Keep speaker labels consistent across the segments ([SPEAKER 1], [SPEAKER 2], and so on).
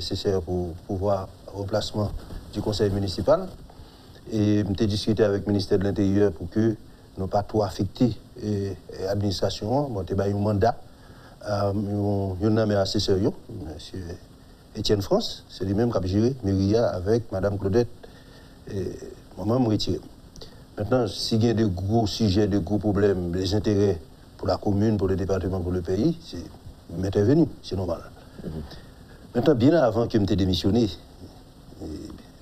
[SPEAKER 1] nécessaires pour pouvoir remplacement du conseil municipal. Et j'ai discuté avec le ministère de l'Intérieur pour que nous pas trop affecter l'administration. Bon, j'ai un mandat. Il y a un assesseur, M. Étienne France, c'est lui-même qui a géré Myria avec Mme Claudette. Et moi-même, je retire. Maintenant, s'il y a de gros sujets, de gros problèmes, des intérêts pour la commune, pour le département, pour le pays, c'est m'intervenir, c'est normal. Maintenant, bien avant que je m'ai démissionné,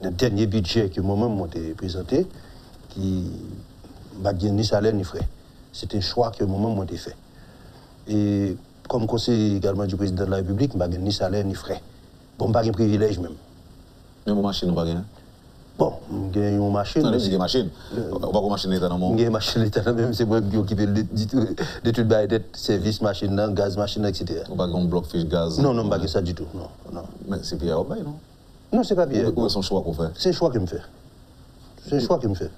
[SPEAKER 1] le dernier budget que moi-même j'ai présenté, qui n'a ni salaire ni frais. C'est un choix que moi-même j'ai fait. Et comme conseiller également du président de la République, je n'ai ni salaire ni frais. Bon, je n'ai pas de privilège même.
[SPEAKER 2] Mais mon machine, pas rien.
[SPEAKER 1] Bon, j'ai une machine.
[SPEAKER 2] Non, j'ai une machine. On va pas machine l'État dans mon.
[SPEAKER 1] J'ai une machine l'État même, c'est moi qui occupe de tout le service, machine, gaz, machine, etc.
[SPEAKER 2] On va pas un bloc fiche gaz.
[SPEAKER 1] Non, non, pas ça du tout. Non.
[SPEAKER 2] Mais c'est Pierre Obay, non?
[SPEAKER 1] Non, c'est pas Pierre.
[SPEAKER 2] Où est son choix qu'on fait?
[SPEAKER 1] C'est un choix qu'il me fait. C'est un choix qu'il me fait.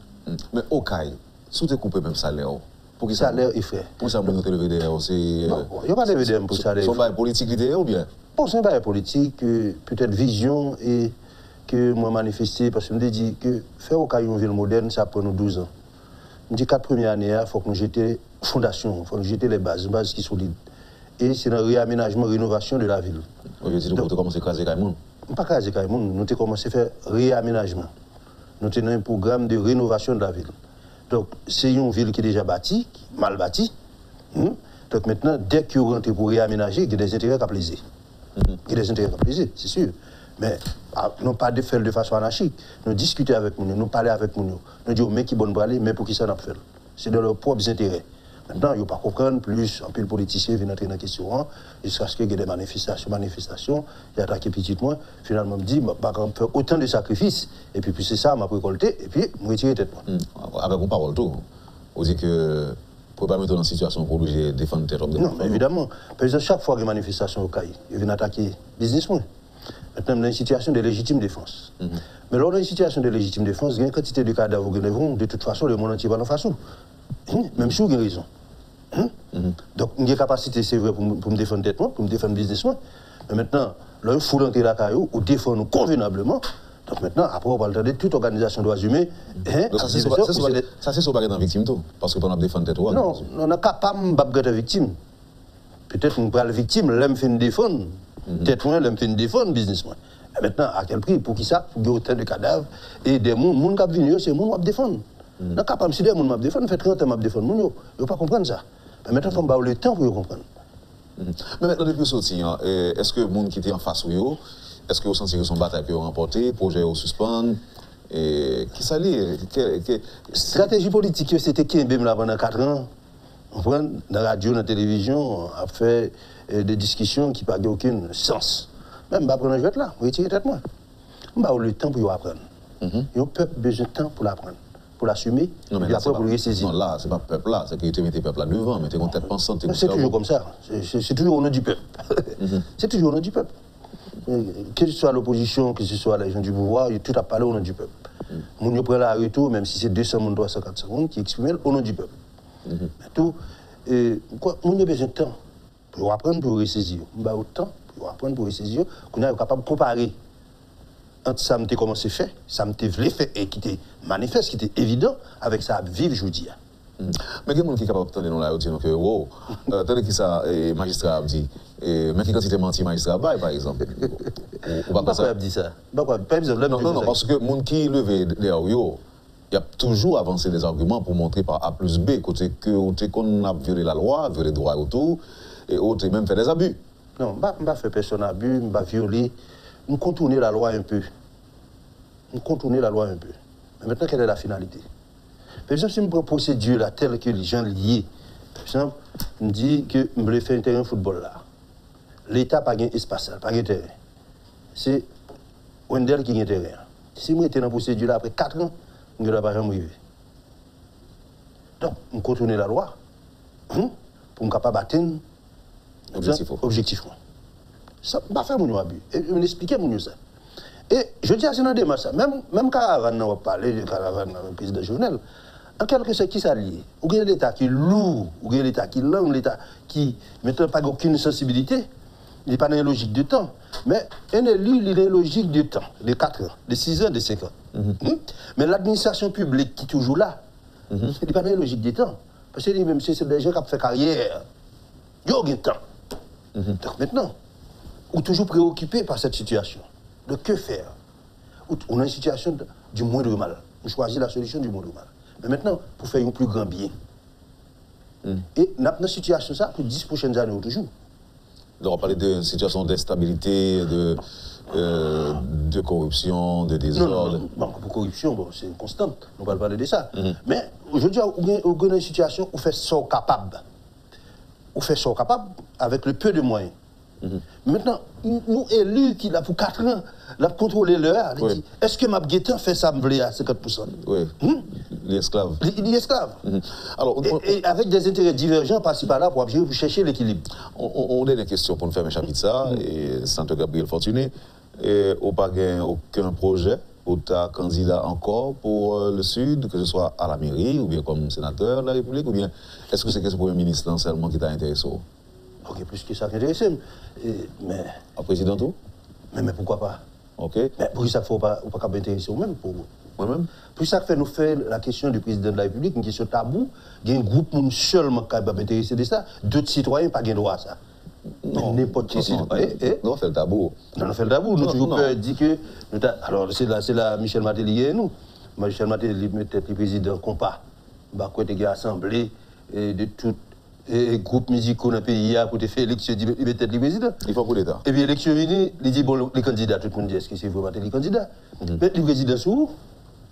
[SPEAKER 2] Mais au cas, si tu coupes même salaire,
[SPEAKER 1] pour que salaire est fait.
[SPEAKER 2] Pour ça, vous avez le VDR aussi.
[SPEAKER 1] Il n'y a pas de VDR pour salaire.
[SPEAKER 2] C'est un politique l'idée ou bien?
[SPEAKER 1] Bon, c'est un bail politique, peut-être vision et que moi manifester, parce que je me dis que faire au cas une ville moderne, ça prend nous 12 ans. Je me dis 4 premières années, il faut que nous jetions fondation, il faut que nous jetions les bases qui sont solides. Et c'est le réaménagement, rénovation de la ville.
[SPEAKER 2] Oui, je dis que vous commencez à caser Kaimoun.
[SPEAKER 1] Pas caser Kaimoun, nous avons commencé à faire réaménagement. Nous avons un programme de rénovation de la ville. Donc, c'est une ville qui est déjà bâtie, mal bâtie. Donc maintenant, dès que vous rentrez pour réaménager, il y a des intérêts à plaiser. Il y a des intérêts à plaiser, c'est sûr. Mais non pas de faire de façon anarchique. Nous discuter avec nous, nous parler avec nous. Nous dire, mais qui bon parler, mais pour qui ça n'a pas fait. C'est dans leurs propres intérêts. Maintenant, il ne faut pas comprendre plus, un peu de politiciens viennent entrer dans la question, jusqu'à ce qu'il y ait des manifestations, il attaqué petitement, finalement, me dit, je vais faire autant de sacrifices, et puis c'est ça, je vais récolter, et puis je vais retirer tête.
[SPEAKER 2] Avec une parole, tout. Vous dites que pour ne pas mettre dans une situation pour obliger défendre tête.
[SPEAKER 1] Non, mais évidemment. Parce que chaque fois qu'il y a une manifestation au CAI, ils viennent attaquer businessmen. Maintenant, dans une situation de légitime défense. Mais lors d'une situation de légitime défense, il y a une quantité de cadavres qui de toute façon, le monde entier va en face. Même si vous avez raison. Donc, il y a une capacité, c'est vrai, pour me défendre tête, pour me défendre businessman. Mais maintenant, là, il faut rentrer la caillou ou défendre convenablement. Donc maintenant, après, on va entendre toute organisation de droits humains.
[SPEAKER 2] Ça, c'est sur le victime, tout. Parce que on a défendu tête.
[SPEAKER 1] Non, on n'est capable de victime. Peut-être qu'on peut la victime, l'aime fait une défendre. Tête, l'aime fait une défendre, businessman. Et maintenant, à quel prix? Pour qui ça? Pour qu'il y ait autant de cadavres. Et des gens qui viennent, c'est des gens qui vont défendre. On n'est capable, si des gens qui vont défendre, fait 30 ans qui vont défendre. Ils ne vont pas comprendre ça. Mais maintenant, il faut avoir le temps pour comprendre.
[SPEAKER 2] Mais maintenant, depuis sorti, est-ce que les gens qui étaient en face de vous, est-ce que vous sentez que son bataille peut remporter, projet au suspendre? Qui s'allie?
[SPEAKER 1] Stratégie politique, c'était qui pendant 4 ans? On prend dans la radio, dans la télévision, on a fait des discussions qui n'ont aucun sens. Même, je vais prendre un jeu là, je vais retirer tête moi. Je vais avoir le temps pour apprendre. Le peuple a besoin de temps pour l'apprendre. Pour l'assumer, et après pour le ressaisir.
[SPEAKER 2] Non, là, ce n'est pas le peuple là, c'est que tu mets le peuple là devant, mais tu es tête pensante.
[SPEAKER 1] C'est toujours comme ça, c'est toujours au nom du peuple. C'est toujours au nom du peuple. Que ce soit l'opposition, que ce soit les gens du pouvoir, tout a parlé au nom du peuple. Moun prend la retour, même si c'est 200 moun, 300, 400 moun, qui expriment au nom du peuple. Tout, moun a besoin de temps pour apprendre, pour ressaisir. On a autant pour apprendre, pour ressaisir, qu'on est capable de comparer. Entre ça me commencé à faire, ça me fait et qui était manifeste, qui était évident, avec ça à vivre aujourd'hui.
[SPEAKER 2] Mais il y a des gens qui sont capables de entendre là, dire que wow, tandis que ça, magistrat a dit, mais qui quantité menti magistrat bail par exemple.
[SPEAKER 1] Pourquoi dit ça?
[SPEAKER 2] Non, parce que les gens qui lèvent les hauts, il y a toujours avancé des arguments pour montrer par A plus B, côté que qu'on a violé la loi, violé le droit autour, et autres même fait des abus.
[SPEAKER 1] Non, je ne vais pas faire personne abus, je ne vais pas violer. Nous contourner la loi un peu. Mais maintenant, quelle est la finalité? Par exemple, si je prends une procédure là, telle que les gens liés, par exemple, je me dis que je voulais faire un terrain de football là. L'État n'a pas un espace, pas un terrain. C'est Wendel qui a un terrain. Si je suis dans la procédure là, après 4 ans, je ne vais pas jamais arriver. Donc, je contourner la loi pour me capable d'atteindre objectivement. Ça ne va pas faire mon abus. Et je vais expliquer mon ça. Et je dis à ce démarche, même Caravane, on va parler de Caravane, le président Jovenel, en quelque sorte, qui s'allie? Ou bien l'État qui est lourd, ou bien l'État qui est lent, l'État qui n'a pas aucune sensibilité, il n'est pas dans une logique de temps. Mais un élu, il a une logique de temps, de 4 ans, de 6 ans, de 5 ans. Mais l'administration publique qui est toujours là, il n'est pas dans une logique de temps. Parce que même si c'est des gens qui ont fait carrière, ils ont du temps. Donc maintenant, on est toujours préoccupé par cette situation. De que faire? On a une situation du moindre mal. On choisit la solution du moindre mal. Mais maintenant, pour faire un plus grand bien. Et on a une situation ça pour 10 prochaines années toujours.
[SPEAKER 2] Donc on parlait de situation d'instabilité, de corruption, de désordre.
[SPEAKER 1] Non, pour corruption, bon, c'est une constante. On va parler de ça. Mais aujourd'hui, on a une situation où on fait ça capable. On fait ça capable avec le peu de moyens. Maintenant, nous élus qui là pour 4 ans, là pour contrôler l'heure, est-ce que Mabguetan fait ça à 50%?
[SPEAKER 2] Oui. Les esclaves.
[SPEAKER 1] Les esclaves.
[SPEAKER 2] Alors,
[SPEAKER 1] et avec des intérêts divergents par-ci par-là pour chercher l'équilibre.
[SPEAKER 2] On a des questions pour nous faire un chapitre ça, et Santo Gabriel Fortuné, et on n'a pas aucun projet ou ta candidat encore pour le Sud, que ce soit à la mairie, ou bien comme sénateur de la République, ou bien est-ce que c'est le Premier ministre seulement qui t'a intéressé?
[SPEAKER 1] Ok, plus que ça qui intéresse. Mais...
[SPEAKER 2] Un président tout?
[SPEAKER 1] Mais pourquoi pas?
[SPEAKER 2] Ok.
[SPEAKER 1] Mais pour ça, il ne faut pas intéresser nous-mêmes.
[SPEAKER 2] Moi-même?
[SPEAKER 1] Pour ça, nous fait la question du président de la République, une question tabou. Il y a un groupe seulement qui va intéresser de ça. D'autres citoyens n'ont pas de droit à ça.
[SPEAKER 2] Non.
[SPEAKER 1] N'importe qui citoyen.
[SPEAKER 2] Non, on fait le tabou.
[SPEAKER 1] Non, on fait le tabou. Nous toujours dit que. Alors, c'est là Michel Matéli et nous. Michel Matéli, peut-être le président compas. Il y a assemblée de tout. Et groupe musicaux dans le pays pour te faire élection, il peut être le président.
[SPEAKER 2] Il faut pour l'État.
[SPEAKER 1] Et puis l'élection venue, il dit bon, les candidats, tout le monde dit est-ce que c'est vraiment les candidats? Mais le président sur où?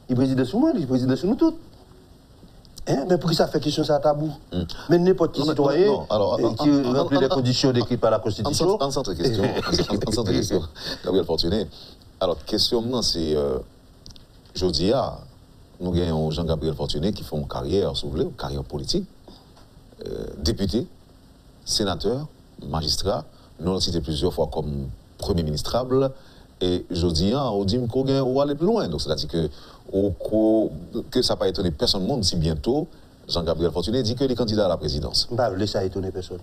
[SPEAKER 1] Le président sur moi, le président sur nous tous. Mais pour que ça fait question ça tabou? Mais n'importe qui citoyen qui remplit les conditions décrites par la Constitution.
[SPEAKER 2] En centre question, Gabriel Fortuné. Alors, question maintenant, c'est jeudi, nous avons Jean-Gabriel Fortuné qui font carrière, si vous voulez, carrière politique. Député, sénateur, magistrat, nous l'avons cité plusieurs fois comme premier ministrable, et je dis, on dit qu'on va aller plus loin. Donc, c'est-à-dire que ça n'a pas étonné personne au monde si bientôt Jean-Gabriel Fortuné dit que les candidats à la présidence.
[SPEAKER 1] Bah, laissez étonner personne.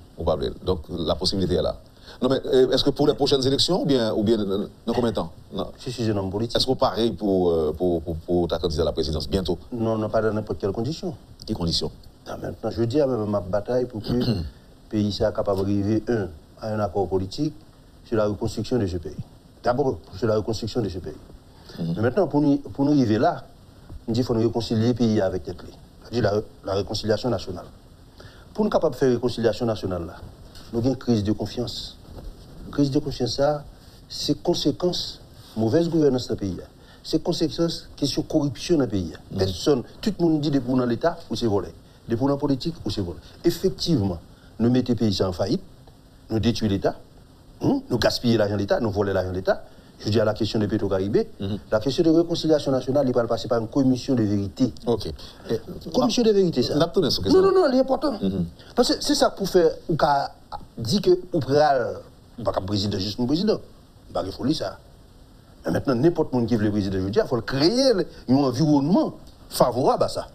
[SPEAKER 2] Donc, la possibilité est là. Non, mais est-ce que pour les prochaines élections, ou bien dans combien de temps? Non.
[SPEAKER 1] Je suis un homme politique.
[SPEAKER 2] Est-ce que pareil pour ta candidat à la présidence, bientôt?
[SPEAKER 1] Non, pas dans n'importe quelle condition.
[SPEAKER 2] Quelles conditions?
[SPEAKER 1] Maintenant, je dis à ma bataille pour que le pays soit capable d'arriver, à un accord politique sur la reconstruction de ce pays. D'abord, sur la reconstruction de ce pays. Mais maintenant, pour nous arriver là, on dit qu'il faut nous réconcilier le pays avec les clés. C'est-à-dire la réconciliation nationale. Pour nous capables de faire la réconciliation nationale, là, nous avons une crise de confiance. Crise de confiance, ça, c'est conséquence mauvaise gouvernance dans le pays. C'est conséquence question corruption dans le pays. Personne, tout le monde dit des pour dans l'État ou c'est volé. Des pour dans la politique ou c'est volé. Effectivement, nous mettons le pays en faillite, nous détruisons l'État, nous gaspillons l'argent de l'État, nous volons l'argent de l'État. Je dis à la question de Petro-Caribé, la question de réconciliation nationale, il va passer par une commission de vérité.
[SPEAKER 2] Ok.
[SPEAKER 1] Commission de vérité, ça.
[SPEAKER 2] Non,
[SPEAKER 1] c'est important. Parce que c'est ça pour faire, ou qu'à dire que ou préal, pas qu'à président juste un président, bah il faut lui ça. Mais maintenant n'importe qui veut le président, je dis, il faut créer un environnement favorable à ça.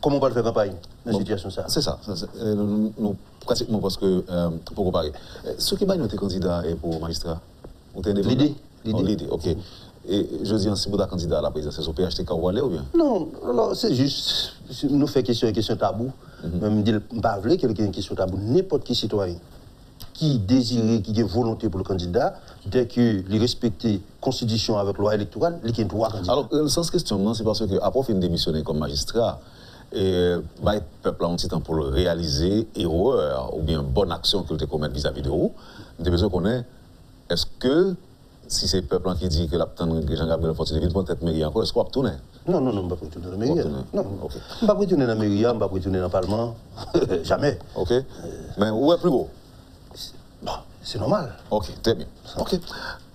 [SPEAKER 1] Comment on va le faire campagne dans cette situation ça?
[SPEAKER 2] C'est ça. Nous pratiquement parce que pour comparer. Ce qui va être candidat pour magistrat.
[SPEAKER 1] L'idée.
[SPEAKER 2] L'idée, ok. Et je dis, si vous êtes candidat à la présidence, c'est au PHTK ou aller ou bien?
[SPEAKER 1] Non, alors c'est juste, nous faisons question tabou. Même dire, pas vrai qu'il y a une question tabou. N'importe qui citoyen qui désire, qui a volonté pour le candidat, dès qu'il respecte la constitution avec la loi électorale, il a un droit candidat.
[SPEAKER 2] Alors, sans question, c'est parce que après il démissionner comme magistrat, et le peuple a un petit temps pour le réaliser, erreur ou bien bonne action qu'il te commet vis-à-vis de vous. Il a besoin qu'on ait, est-ce que si c'est le peuple qui dit que Jean-Gabriel Fortuné vient peut-être mairie encore, est-ce qu'on va retourner?
[SPEAKER 1] Non, je ne vais pas retourner dans la mairie. Non, je ne vais pas retourner dans la mairie, je ne vais pas retourner dans le Parlement. Jamais.
[SPEAKER 2] Ok. Mais où est plus beau?
[SPEAKER 1] Bon, c'est normal.
[SPEAKER 2] Ok, très bien. Ok.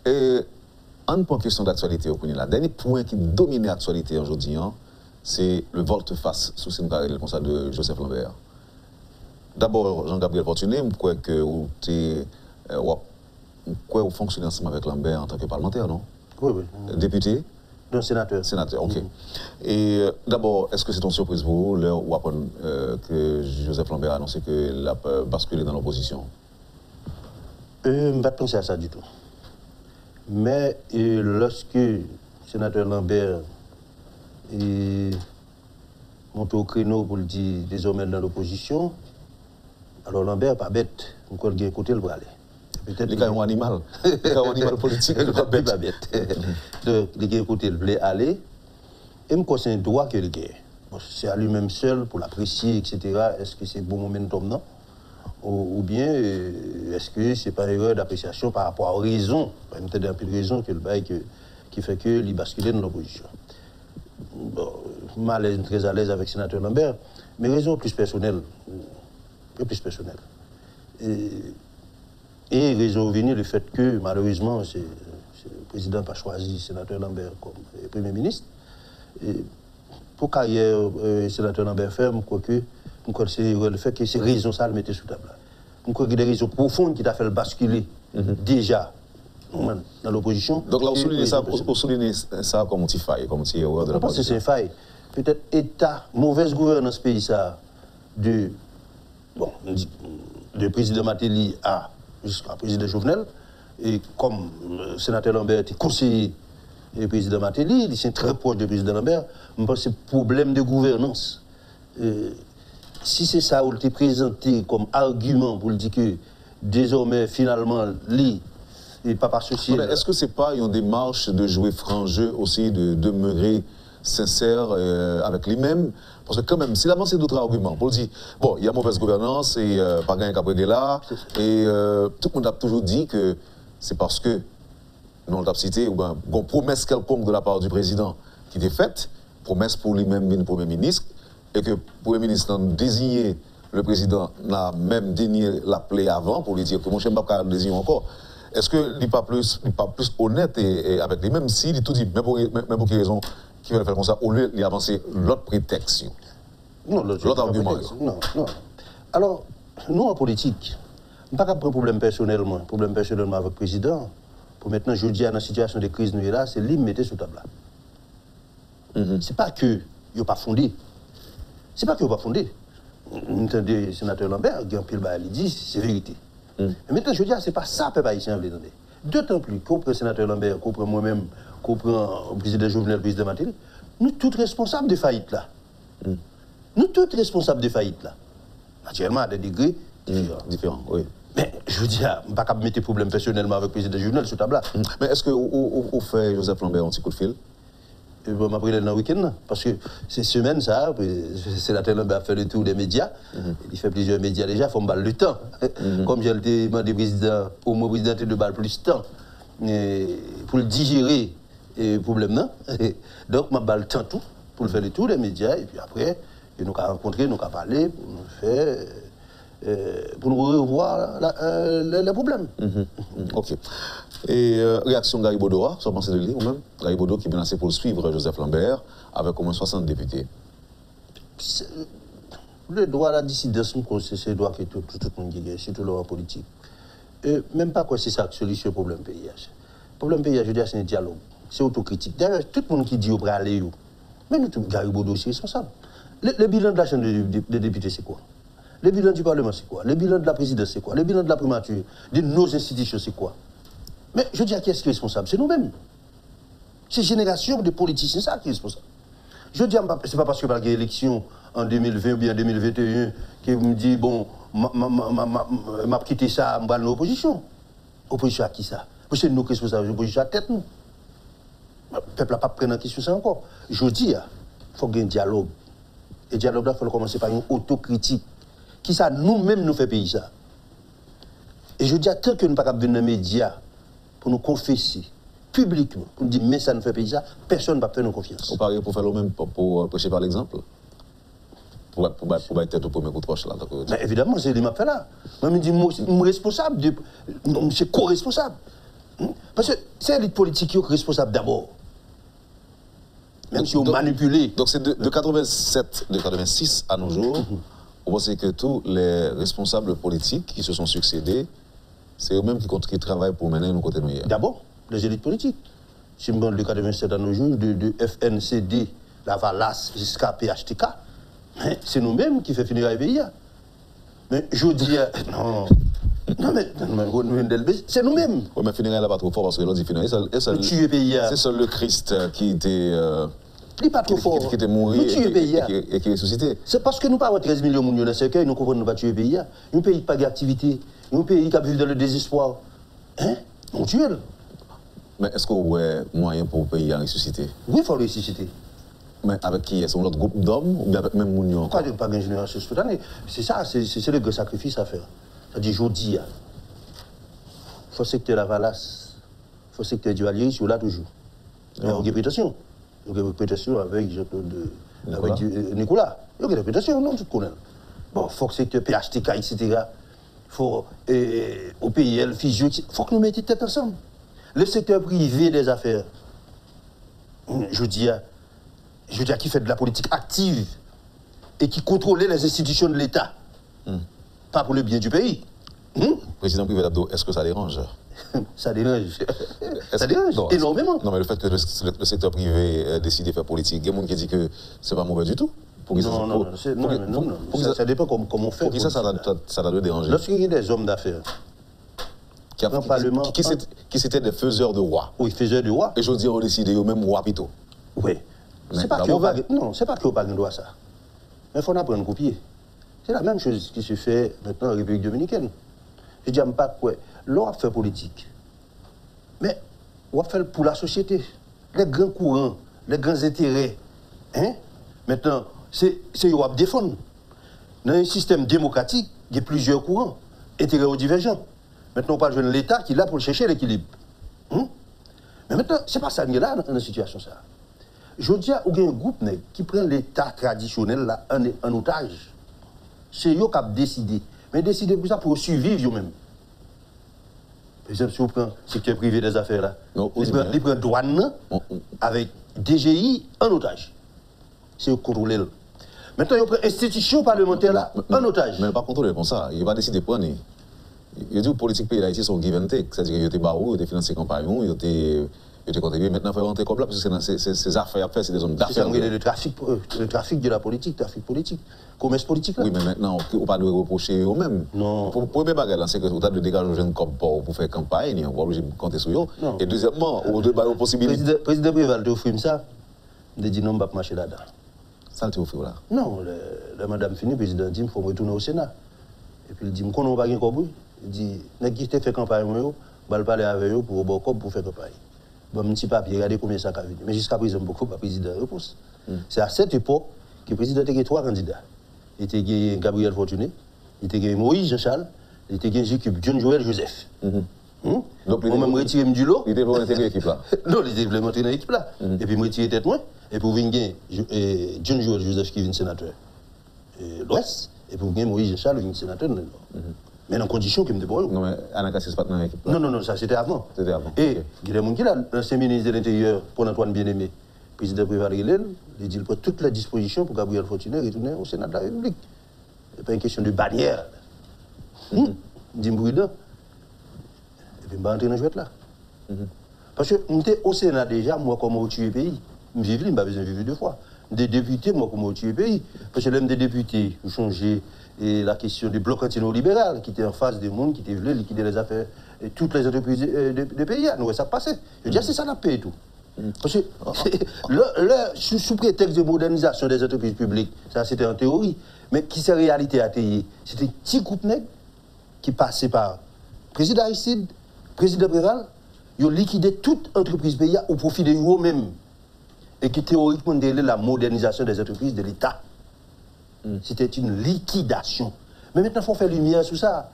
[SPEAKER 2] Et un point question d'actualité au Kounia. Le dernier point qui domine l'actualité aujourd'hui, c'est le volte-face sous le conseil de Joseph Lambert. D'abord, Jean-Gabriel Fortuné, je crois que vous fonctionnez ensemble avec Lambert en tant que parlementaire, non?
[SPEAKER 1] Oui.
[SPEAKER 2] Député?
[SPEAKER 1] Non, sénateur.
[SPEAKER 2] Sénateur, ok. Et d'abord, est-ce que c'est une surprise pour vous, l'heure où que Joseph Lambert a annoncé qu'il a basculé dans l'opposition?
[SPEAKER 1] Je ne vais pas penser à ça du tout. Mais lorsque le sénateur Lambert monte au créneau pour le dire désormais dans l'opposition, alors Lambert n'est pas bête. Donc, il a écouté le bras.
[SPEAKER 2] Peut-être qu'il y a un animal. Il y a un animal politique. Il n'est pas bête.
[SPEAKER 1] Donc, il a écouté le blé aller. Et je crois que c'est un droit qu'il a. Bon, c'est à lui-même seul pour l'apprécier, etc. Est-ce que c'est bon momentum, non? Ou bien, est-ce que ce n'est pas une erreur d'appréciation par rapport aux raisons, peut-être un peu de raison que le bail qui fait que il bascule dans l'opposition. Bon, je suis très à l'aise avec le sénateur Lambert, mais raison plus personnelle. Et raison venir le fait que, malheureusement, le président n'a pas choisi le sénateur Lambert comme Premier ministre. Et pour carrière, le sénateur Lambert fait, je crois que c'est le fait que ces raisons, ça le mettait sous table. Je crois qu'il y a des raisons profondes qui t'a fait le basculer déjà dans l'opposition.
[SPEAKER 2] Donc là, on souligne ça comme un petit faille, comme un petit erreur de la
[SPEAKER 1] politique. Je pense que c'est une faille. Peut-être État, mauvaise gouvernance pays, ça, de président Matéli jusqu'à président Jovenel. Et comme le sénateur Lambert était conseiller du président Matéli, il est très proche du président Lambert, je pense que c'est problème de gouvernance. Si c'est ça, où tu présenté comme argument pour dire que désormais, finalement, lui, il n'est pas associé.
[SPEAKER 2] Est-ce que ce n'est pas une démarche de jouer franc jeu aussi, de demeurer sincère avec lui-même? Parce que quand même, s'il avance d'autres arguments, pour dire, bon, il y a mauvaise gouvernance et pas gagné qu'après là, et tout le monde a toujours dit que c'est parce que, nous on l'a cité, ou bien, une promesse quelconque de la part du président qui était faite, promesse pour lui-même, le Premier ministre, et que le Premier ministre a désigné, le président n'a même dénié l'appelé avant pour lui dire que mon chef ne va pas désigner encore. Est-ce qu'il n'est pas plus honnête et avec lui-même s'il tout dit, même pour quelle raison qu'il veut faire comme ça, au lieu d'avancer l'autre prétexte?
[SPEAKER 1] Non, l'autre argument. Non. Alors, nous en politique, nous n'avons pas de problème personnellement avec le président. Pour maintenant, je dis dans la situation de crise, nous là, c'est lui qui mettait sous table. C'est pas que il n'a pas fondé. C'est pas qu'il n'a pas fondé. Vous entendez le sénateur Lambert, Guillaume il dit, c'est vérité. Mais maintenant, je dis, c'est pas ça, peuple haïtien, veut donner. D'autant plus qu'on prend le sénateur Lambert, qu'on prend moi-même, qu'on prend le président Jovenel, le président Matéli, nous tous responsables de faillite là. Nous tous responsables de faillite là. Naturellement, à des degrés différents.
[SPEAKER 2] Oui.
[SPEAKER 1] Mais je veux dire, je ne vais pas mettre de problème personnellement avec le président Jovenel sur table là.
[SPEAKER 2] Mais est-ce que vous fait Joseph Lambert un petit coup de fil?
[SPEAKER 1] Je vais m'appeler dans le week-end, parce que ces semaines, ça, le sénateur Lambert a fait le tour des médias. Il fait plusieurs médias déjà, il faut me battre le temps. Comme j'ai demandé au mot président de battre plus de temps pour le digérer le problème. Non? Donc, je vais le temps tout pour faire le tour des médias, et puis après, nous avons rencontré, nous avons parlé, pour nous faire. Pour nous revoir les problèmes.
[SPEAKER 2] Ok. Et réaction Garibodo, ça pensez de lui ou même Garibodo qui est menacé pour suivre Joseph Lambert avec au moins 60 députés.
[SPEAKER 1] Le droit à la dissidence, c'est le droit que tout le monde gagne, surtout le droit politique. Même pas quoi c'est ça la solution au problème pays. Le problème pays, je veux dire, c'est un dialogue, c'est autocritique. D'ailleurs, tout le monde qui dit au bras aller, même tout Garibodo aussi responsable. Le bilan de la Chambre des députés, c'est quoi? Le bilan du Parlement, c'est quoi? Le bilan de la présidence, c'est quoi? Le bilan de la primature, de nos institutions, c'est quoi? Mais je dis à qui est-ce qui est responsable? C'est nous-mêmes. C'est une génération de politiciens, ça qui est responsable. Je dis, c'est pas parce que par l'élection en 2020 ou bien en 2021 que vous me dites, bon, m'a quitté ça, je vais dans l'opposition. Opposition à qui ça? C'est nous qui sommes responsables, l'opposition à tête, nous. Le peuple n'a pas pris en question ça encore. Je dis, il faut qu'il y ait un dialogue. Et le dialogue, il faut commencer par une autocritique. Qui ça, nous-mêmes, nous fait payer ça. Et je dis, tant que nous ne sommes pas venir dans les médias pour nous confesser publiquement, pour nous dire, mais ça nous fait payer ça, personne ne va faire nos confiance.
[SPEAKER 2] Vous parlez pour faire le même, pour prêcher par l'exemple? Pour être au premier coup de roche là.
[SPEAKER 1] Mais évidemment, c'est ce que je fais là. Moi, je me dis, je suis responsable, je suis co-responsable. Parce que c'est l'élite politique qui est responsable d'abord. Même si on manipule.
[SPEAKER 2] Donc c'est de 86 à nos jours. Vous pensez que tous les responsables politiques qui se sont succédés, c'est eux-mêmes qui travaillent pour mener nos côtés nous.
[SPEAKER 1] D'abord, les élites politiques. Si je me de 87 à nos jours, de FNCD, la Valas jusqu'à PHTK, c'est nous-mêmes qui faisons finir la pays. Mais je dis, non, Non, mais c'est nous-mêmes.
[SPEAKER 2] Oui, mais funérailles là pas trop fort parce que l'on dit funérailles. C'est seul le Christ qui était.
[SPEAKER 1] Il n'est pas trop fort.
[SPEAKER 2] Qui était mort et qui est ressuscité.
[SPEAKER 1] C'est parce que nous pas 13 millions de gens dans ce cercueil, nous comprenons nous pas tuer le pays. Un pays pas d'activité, un pays qui vit dans le désespoir. Hein? On tue.
[SPEAKER 2] Mais est-ce qu'on a moyen pour le pays à ressusciter?
[SPEAKER 1] Oui, il faut le ressusciter.
[SPEAKER 2] Mais avec qui? Est-ce un autre groupe d'hommes ou bien avec même Mounion?
[SPEAKER 1] Pas de génération spontanée. C'est ça, c'est le grand sacrifice à faire. C'est-à-dire, je dis, il faut secteur la Valasse, il faut secteur du Allier, sur là toujours. Il y a une réputation. Il y a une réputation avec Nicolas. Il y a une réputation, non, tout connaît. Bon, il faut que le secteur PHTK, etc. Il faut au PIL, Figio, il faut que nous mettions tête ensemble. Le secteur privé des affaires, je dis, qui fait de la politique active et qui contrôle les institutions de l'État, pas pour le bien du pays.
[SPEAKER 2] Président privé d'Abdo, est-ce que ça dérange?
[SPEAKER 1] Ça dérange. Ça dérange énormément.
[SPEAKER 2] Non, mais le fait que le secteur privé décide de faire politique, il y a des gens qui disent que c'est pas mauvais du tout.
[SPEAKER 1] Non, ça dépend comment on fait.
[SPEAKER 2] Pour qui ça doit déranger?
[SPEAKER 1] Lorsqu'il y a des hommes d'affaires
[SPEAKER 2] qui c'était des faiseurs de rois.
[SPEAKER 1] Oui, faiseurs de rois.
[SPEAKER 2] Et je dis, on décide eux-mêmes rois plutôt.
[SPEAKER 1] Oui. C'est pas qu'il n'y a pas de droit ça. Mais il faut en apprendre à copier. C'est la même chose qui se fait maintenant en République dominicaine. Je dis, pas quoi. L'on a fait politique. Mais on va faire pour la société. Les grands courants, les grands intérêts. Hein? Maintenant, c'est on va défendre. Dans un système démocratique, il y a plusieurs courants, intérêts ou divergents. Maintenant, on parle de l'État qui est là pour chercher l'équilibre. Mais maintenant, ce n'est pas ça qui est là dans une situation ça. Je dis, il y a un groupe qui prend l'État traditionnel là, en otage. C'est eux qui ont décidé. Mais décider pour ça pour survivre eux-mêmes. Par exemple, si on prend le secteur privé des affaires là, ils prennent douane avec DGI en otage. C'est eux qui contrôlent. Maintenant, ils prennent institution parlementaire là en otage.
[SPEAKER 2] Mais pas contrôler comme ça. Il va décider de prendre. Il dit que les politiques pays d'Haïti sont give and take. C'est-à-dire qu'ils ont été barreaux, ils ont financé campagne, ils ont été contribués. Maintenant, il faut rentrer comme là, parce que ces affaires à faire, c'est des hommes d'affaires.
[SPEAKER 1] C'est le trafic de la politique, commerce politique. Là.
[SPEAKER 2] Oui, mais maintenant, on ne peut pas le reprocher eux-mêmes.
[SPEAKER 1] Non.
[SPEAKER 2] Pour premier bagage, c'est que vous avez de dégager aux jeunes comme pour faire campagne, on va obligé de compter sur eux. Et deuxièmement, on doit avoir possibilité.
[SPEAKER 1] Le président Préval te offre ça, il dit non, on ne va pas marcher là-dedans.
[SPEAKER 2] Ça te offre là?
[SPEAKER 1] Non, la madame finit, le président dit il faut retourner au Sénat. Et puis il dit, je ne connais pas de il dit, qui fait campagne, je vais parler avec eux pour faire campagne. Bon, un petit papier, regardez combien ça a venu. Mais jusqu'à présent, beaucoup pas président réponse. C'est à cette époque que le président a 3 candidats. Il était Gabriel Fortuné, il était Moïse Jean-Charles, il était Jacob John Joël Joseph. Donc, moi, je retire du lot.
[SPEAKER 2] Il était pour intégrer l'équipe là?
[SPEAKER 1] Non, il était pour intégrer l'équipe là. Et puis, je retire tête moi. Et pour venir John Joël Joseph qui vient sénateur l'Ouest. Et pour venir Moïse Jean-Charles qui vient sénateur de l'Nord. Mais dans condition que me débrouille.
[SPEAKER 2] Non, mais Anaka, c'est pas dans l'équipe.
[SPEAKER 1] Non, ça c'était avant.
[SPEAKER 2] C'était avant.
[SPEAKER 1] Et il y a des gens qui là, l'ancien ministre de l'Intérieur, pour Antoine Bien-Aimé, président Préval Hélène, il dit qu'il prend toutes les dispositions pour Gabriel Fortuné retourner au Sénat de la République. Ce n'est pas une question de bannière. Dit prudent. Et puis, je vais entrer dans le jeu là. Parce que j'étais au Sénat déjà, moi, comment tuer le pays. Je ne suis pas besoin de vivre 2 fois. Des députés, moi, comment tuer le pays. Parce que l'un des députés, vous changez. Et la question du bloc antino-libéral qui était en face des mondes, qui était voulu liquider les affaires et toutes les entreprises des pays. Nous, ça passait. Je dis, c'est ça la paix et tout. Parce que sous prétexte de modernisation des entreprises publiques, ça c'était en théorie, mais qui c'est réalité à tailler? C'était un petit groupe nègre qui passait par le président Aristide, le président Préval, ils ont liquidé toute entreprise pays au profit de eux-mêmes et qui théoriquement délaient la modernisation des entreprises de l'État. C'était une liquidation. Mais maintenant, il faut faire lumière sur ça.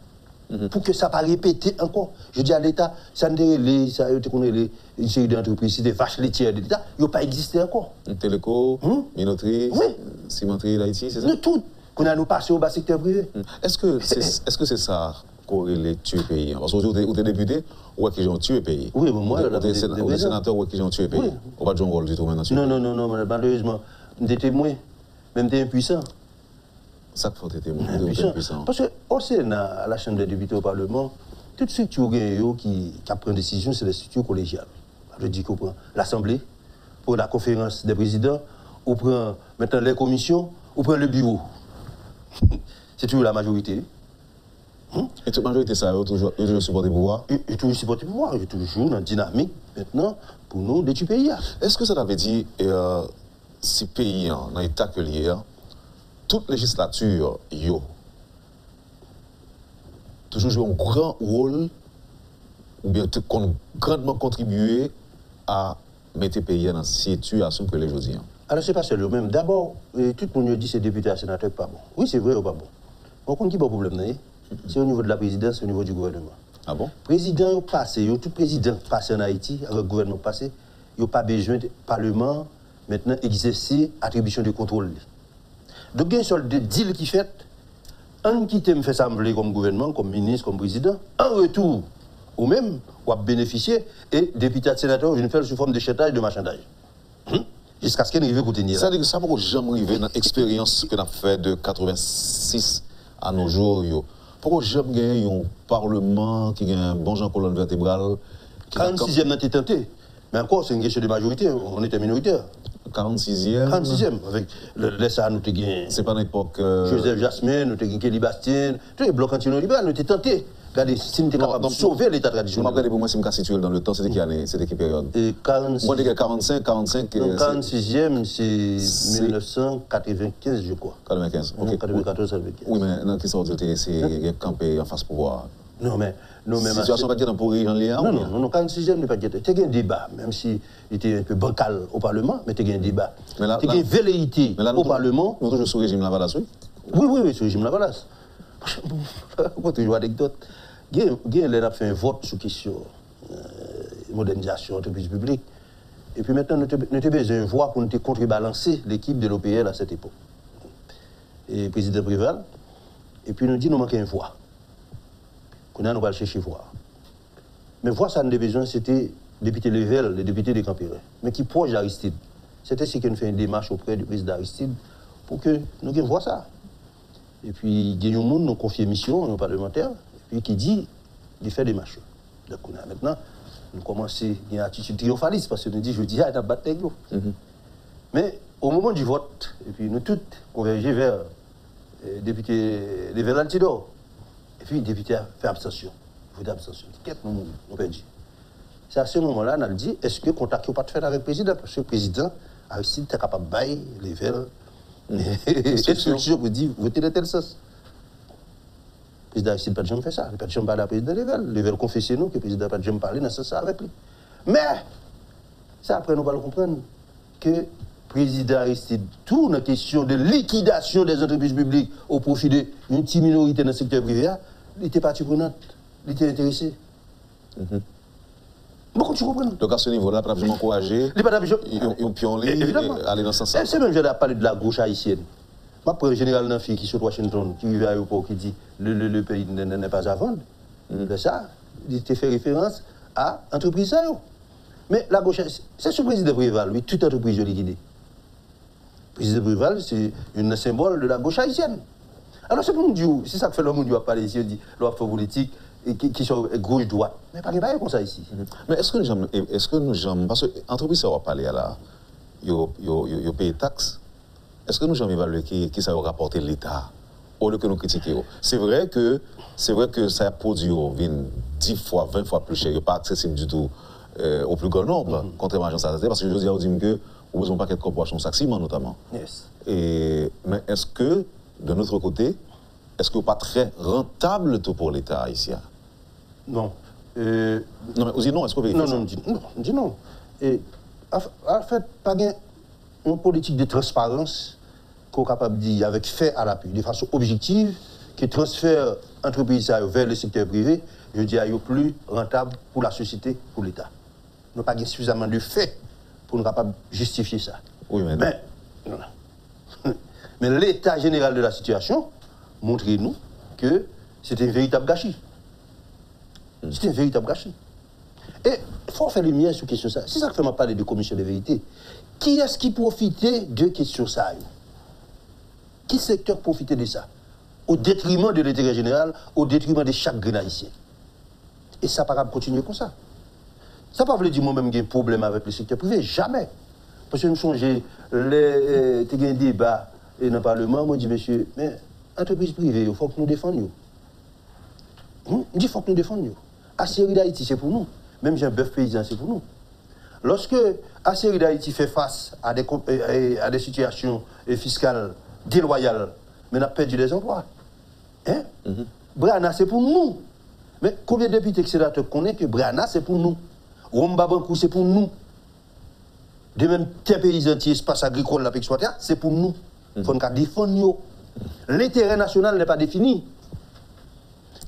[SPEAKER 1] Pour que ça ne pas répéter encore. Je dis à l'État, ça ne connaît une série d'entreprises, c'est des vaches laitières de l'État, ils n'ont pas existé encore.
[SPEAKER 2] Téléco, minoterie, cimenterie d'Haïti, c'est ça?
[SPEAKER 1] De tout. Qu'on a nous passé au bas secteur privé.
[SPEAKER 2] Est-ce que c'est ça qu'on les tué le pays? Parce que vous êtes député, ou qui ont tué le pays?
[SPEAKER 1] Oui, mais moi,
[SPEAKER 2] vous êtes sénateur, ou qui ont tué le pays? On va jouer un rôle du tout maintenant.
[SPEAKER 1] Non, malheureusement, j'étais témoin, même des impuissants.
[SPEAKER 2] Ça faut être impuissant.
[SPEAKER 1] Parce qu'au Sénat, à la Chambre des députés au Parlement, toute structure qui prend des décisions, c'est les structures collégiales. Je dis qu'on prend l'Assemblée, pour la conférence des présidents, on prend maintenant les commissions, on prend le bureau. C'est toujours la majorité.
[SPEAKER 2] Et toute majorité, ça a toujours supporté le pouvoir?
[SPEAKER 1] Et toujours supporté le pouvoir, et toujours dans la dynamique maintenant pour nous de tuer le pays.
[SPEAKER 2] Est-ce que ça t'avait dit, si le pays, dans l'état que lié, toute législature, toujours joué un grand rôle, ou bien grandement contribué à mettre le pays dans la situation que les gens disent?
[SPEAKER 1] Alors, ce n'est pas seulement même. D'abord, tout le monde dit que ces députés et sénateurs pas bon. Oui, c'est vrai ou pas bon. On compte qui pas problème, c'est au niveau de la présidence, c'est au niveau du gouvernement.
[SPEAKER 2] Ah bon?
[SPEAKER 1] Président passé, tout président passé en Haïti, avec le gouvernement passé, il n'y a pas besoin de parlement maintenant exercer attribution de contrôle. Donc, il y a une sorte de deal qui fait, un qui t'aime fait sembler comme gouvernement, comme ministre, comme président, en retour, ou même, ou à bénéficier, et député et sénateur viennent faire sous forme de chétage, de marchandage. Jusqu'à ce qu'il arrive à écouter.
[SPEAKER 2] Ça veut dire que ça ne peut jamais arriver dans l'expérience que nous avons fait de 86 à nos jours. Pourquoi jamais gagner un parlement qui a un bon colonne vertébrale?
[SPEAKER 1] 46e n'a été tenté. Mais encore, c'est une question de majorité. On était minoritaire.
[SPEAKER 2] 46e?
[SPEAKER 1] 46e. Avec le SA, nous avons gagné.
[SPEAKER 2] C'est pas l'époque.
[SPEAKER 1] Joseph Jasmin, nous avons gagné Kelly Bastien. Tous les blocs anti-libéraux, nous avons tenté. Regardez, si nous étions capables de sauver l'État traditionnel.
[SPEAKER 2] Pour moi, si je me situé dans le temps, c'était quelle année? C'était quelle période? 45.
[SPEAKER 1] 46e, c'est 1995, je crois.
[SPEAKER 2] 95, ok.
[SPEAKER 1] 94, 95.
[SPEAKER 2] Oui, mais dans quelle sorte c'est campé en face pouvoir?
[SPEAKER 1] Non, mais.
[SPEAKER 2] La situation n'est pas dans pour en lien?
[SPEAKER 1] Non, 46e n'est pas guetté. Tu as un débat, même s'il était un peu bancal au Parlement, mais tu as un débat. Tu as une velléité au Parlement.
[SPEAKER 2] Nous toujours sous le régime Lavalas, oui?
[SPEAKER 1] Oui, sous le régime Lavalas. Pour toujours anecdote, il a fait un vote sur question modernisation entreprise publique. Et puis maintenant, nous avons besoin d'une voix pour nous contrebalancer l'équipe de l'OPL à cette époque. Et le président Préval. Et puis nous dit nous manquons une voix. Nous allons chercher voix. Mais voix, ça nous a besoin, c'était député Level, le député des Campérins, mais qui proche d'Aristide. C'était ce qui nous fait une démarche auprès du président Aristide pour que nous ayons voix ça. Et puis, il y a un monde, nous confie mission, un parlementaire, et puis qui dit, il fait des marches. Donc, maintenant, nous commençons, il y a une attitude triomphaliste, parce que nous dit, je dis, il y a battu avec nous. Mais au moment du vote, et puis nous tous convergés vers le député Level Altidor, et puis le député a fait abstention. Vote abstention. Qu'est-ce que nous perdu? C'est à ce moment-là, on a dit, est-ce que le contact n'est pas fait avec le président? Parce que le président, Aristide, est capable de bailler Level. Instruction pour dire, votez de tel sens. Le président Aristide n'a pas jamais fait ça. Il n'a pas jamais parlé à président Level. Level confessez nous que le président n'a pas jamais parlé dans ce sens avec lui. Mais, ça après, nous allons comprendre que le président Aristide tourne la question de liquidation des entreprises publiques au profit d'une petite minorité dans le secteur privé. Il était partie prenante, il était intéressé. Bon, tu comprends?
[SPEAKER 2] Donc à ce niveau-là, pas vraiment encouragé.
[SPEAKER 1] Il
[SPEAKER 2] aller dans ce sens.
[SPEAKER 1] C'est même, je vais parler de la gauche haïtienne. Je prends le général Nanfi qui est sur Washington, qui vit à l'aéroport, qui dit le pays n'est pas à vendre. C'est ça. Il te fait référence à l'entreprise. Mais la gauche, c'est ce président Préval, lui, toute entreprise est liquidée. Le président Préval, c'est un symbole de la gauche haïtienne. Alors c'est pour nous dire, c'est ça que fait le monde qui va parler ici, on dit, l'offre politique. Qui sont gauche-droite. Mais pas comme ça ici.
[SPEAKER 2] Mais est-ce que nous jamais, parce que l'entreprise, ça va parler là, ils payent taxes. Est-ce que nous jamais évalué qui ça va rapporter l'État au lieu que nous critiquions? C'est vrai que ça a produit 10 fois, 20 fois plus cher, pas accessible du tout au plus grand nombre, contrairement à l'agence, parce que je veux dire, on dit que nous avons pas quelques corporations saximent notamment.
[SPEAKER 1] Yes.
[SPEAKER 2] Mais est-ce que, de notre côté, est-ce que pas très rentable tout pour l'État ici?
[SPEAKER 1] Non.
[SPEAKER 2] Non, mais vous dites non, est-ce que vous
[SPEAKER 1] non, non, on dit non. Et, en fait, pas une politique de transparence qu'on est capable de dire avec fait à l'appui, de façon objective, qui transfère l'entreprise vers le secteur privé, je dis, est plus rentable pour la société, pour l'État. Nous n'avons pas suffisamment de faits pour nous capables de justifier ça.
[SPEAKER 2] Oui,
[SPEAKER 1] mais l'état général de la situation montre-nous que c'est un véritable gâchis. C'est un véritable gâchis. Et il faut faire lumière sur la question ça. C'est ça que fait parler de commission de vérité. Qui est-ce qui profitait de question ça? Qui secteur profitait de ça? Au détriment de l'intérêt général, au détriment de chaque haïtien. Et ça ne peut pas continuer comme ça. Ça ne veut pas dire moi-même qu'il y a un problème avec le secteur privé. Jamais. Parce que je me songe, il y a un débat dans le Parlement, moi je dis, monsieur, mais entreprise privée, il faut que nous défendions. Il faut que nous défendions. Assyrie d'Haïti, c'est pour nous. Même Jean-Bœuf Paysan, c'est pour nous. Lorsque Assyrie d'Haïti fait face à des situations fiscales déloyales, mais on a perdu des emplois. Hein? Brana, c'est pour nous. Mais combien de députés et sénateurs connaissent que Brana, c'est pour nous? Romba Bankou, c'est pour nous. De même, tes paysans, espace agricole, la exploité, c'est pour nous. Il faut nous défendre. L'intérêt national n'est pas défini.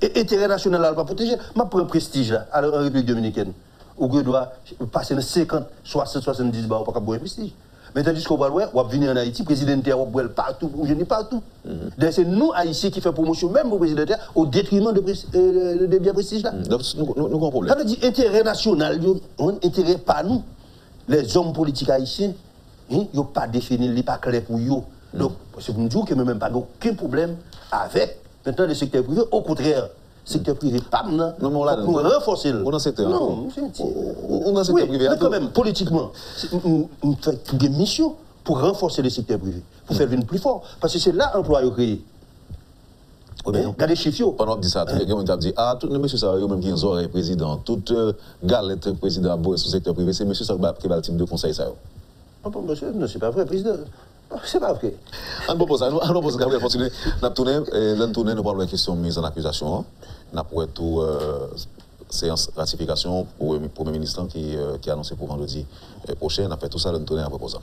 [SPEAKER 1] Et l'intérêt national n'est pas protégé. Je prends prestige là, en République dominicaine, où je dois passer 50, 60, 70 bars pour avoir un prestige. Mais tandis qu'on va venir en Haïti, le président de partout, je dis partout. C'est nous, Haïtiens, qui faisons promotion même au président au détriment de bien prestige là.
[SPEAKER 2] Donc, nous avons un problème.
[SPEAKER 1] Ça veut dire intérêt national, intérêt pas nous. Les hommes politiques haïtiens, ils n'ont pas défini, ils n'ont pas clair pour eux. Donc, c'est pour nous dire que nous n'avons pas aucun problème avec maintenant le secteur privé. Au contraire, le secteur privé, pas pour renforcer.
[SPEAKER 2] On a un secteur.
[SPEAKER 1] Non,
[SPEAKER 2] on a un secteur privé.
[SPEAKER 1] Mais quand même, politiquement, on fait des missions pour renforcer le secteur privé, pour faire venir plus fort. Parce que c'est là l'emploi créé. Regardez les chiffres.
[SPEAKER 2] Pendant que ça, on a dit, ah, tout le monsieur ça, même qui est président, toute galette président du secteur privé, c'est monsieur ça qui va le type de conseil ça.
[SPEAKER 1] Non, monsieur, non, c'est pas vrai, président. C'est pas vrai.
[SPEAKER 2] On propose, Gabriel, continuer. Nous tourné, nous parlons de la question de mise en accusation. Nous avons tout séance ratification pour le Premier ministre qui a annoncé pour vendredi prochain. Nous avons fait tout ça, nous tourner à proposer.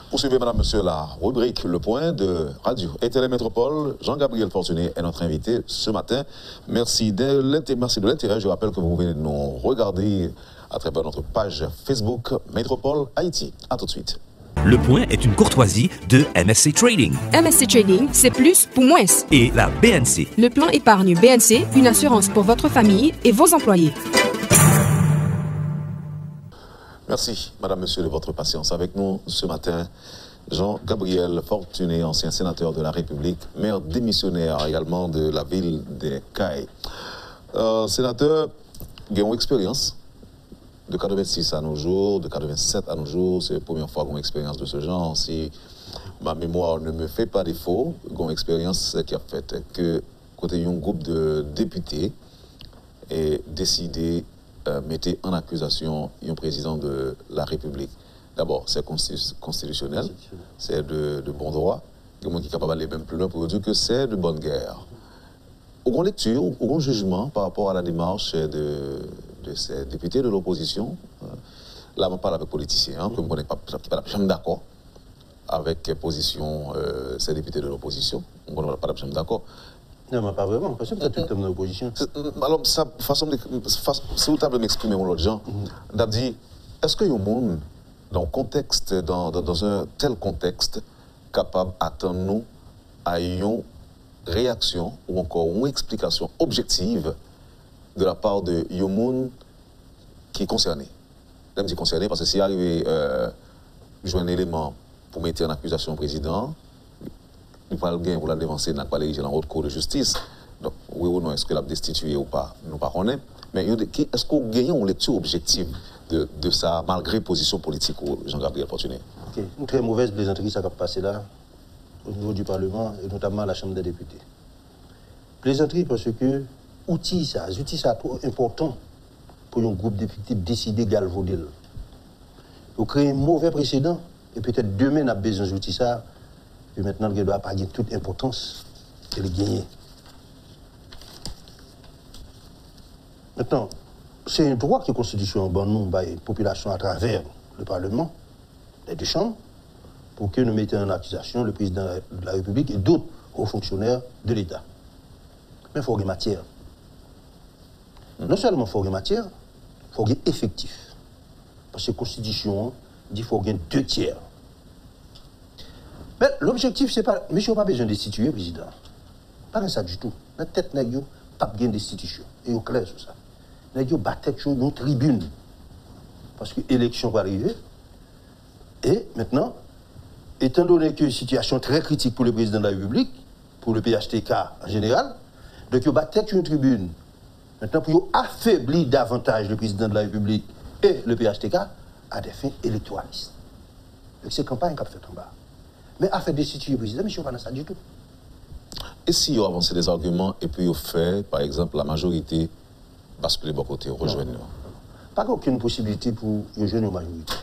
[SPEAKER 2] Poursuivez, madame, monsieur, la rubrique Le Point de Radio et Télémétropole. Jean-Gabriel Fortuné est notre invité ce matin. Merci de l'intérêt. Je rappelle que vous pouvez nous regarder à travers notre page Facebook Métropole Haïti. A tout de suite.
[SPEAKER 3] Le Point est une courtoisie de MSC Trading.
[SPEAKER 4] MSC Trading, c'est plus pour moins.
[SPEAKER 3] Et la BNC.
[SPEAKER 4] Le plan épargne BNC, une assurance pour votre famille et vos employés.
[SPEAKER 2] Merci, madame, monsieur, de votre patience. Avec nous ce matin, Jean-Gabriel Fortuné, ancien sénateur de la République, maire démissionnaire également de la ville des Cayes. Sénateur, il a une expérience de 86 à nos jours, de 87 à nos jours. C'est la première fois qu'on a une expérience de ce genre. Si ma mémoire ne me fait pas défaut, une expérience qui a fait que, côté un groupe de députés, est décidé mettre en accusation un président de la République. D'abord, c'est constitutionnel, c'est de bon droit. Il y a quelqu'un qui est capable d'aller même plus loin pour dire que c'est de bonne guerre. Au lecture, au jugement par rapport à la démarche de ces députés de l'opposition, là, on parle avec politiciens, que je ne connais pas, qui ne sont pas d'accord avec la position de ces députés de l'opposition. On ne pas d'accord.
[SPEAKER 1] Non, mais pas vraiment, parce que peut-être tout le temps dans l'opposition.
[SPEAKER 2] Alors, sa façon de. Si vous avez m'exprimer, mon autre gens, on a dit, est-ce qu'il y a un monde, dans un tel contexte, capable d'attendre nous à une réaction ou encore une explication objective de la part de Yomoun qui est concerné? Je dis concerné parce que s'il arrive jouer un élément pour mettre en accusation au président, il va le gagner pour la dévancer dans la haute cour de justice. Donc, oui ou non, est-ce que l'a destitué ou pas? Nous ne connaissons pas. Mais est-ce qu'on gagne une lecture objective de ça, malgré position politique de Jean-Gabriel Fortuné?
[SPEAKER 1] Okay. Une très mauvaise plaisanterie, ça va passer là, au niveau du Parlement, et notamment à la Chambre des députés. Plaisanterie parce que les outils sont trop importants pour un groupe de députés de décider de galvauder. Vous créez un mauvais précédent, et peut-être demain, on a besoin d'outils ça, et maintenant, il ne doit pas gagner toute importance et le gagner. Maintenant, c'est un droit que la Constitution donne à la population à travers le Parlement, les deux chambres, pour que nous mettions en accusation le président de la République et d'autres hauts fonctionnaires de l'État. Mais il faut qu'il y ait matière. Non seulement il faut qu'il y ait matière, il faut qu'il y ait effectif. Parce que la Constitution dit qu'il faut qu'il y ait 2 tiers. Mais l'objectif, c'est pas. Monsieur n'a pas besoin de destituer le président. Pas ça du tout. La tête n'a pas besoin de destitution. Et au clair sur ça. N'a pas tête sur une tribune. Parce que l'élection va arriver. Et maintenant, étant donné que une situation très critique pour le président de la République, pour le PHTK en général, donc il va tête sur une tribune. Maintenant, pour affaiblir davantage le président de la République et le PHTK à des fins électoralistes. Donc c'est campagne qu'on a fait en bas. Mais à faire destituer le président, mais je ne suis pas dans ça du tout.
[SPEAKER 2] Et si vous avancez des arguments et puis vous faites, par exemple, la majorité basculer de bon côté, rejoindre nous?
[SPEAKER 1] Pas aucune possibilité pour rejoindre une majorité.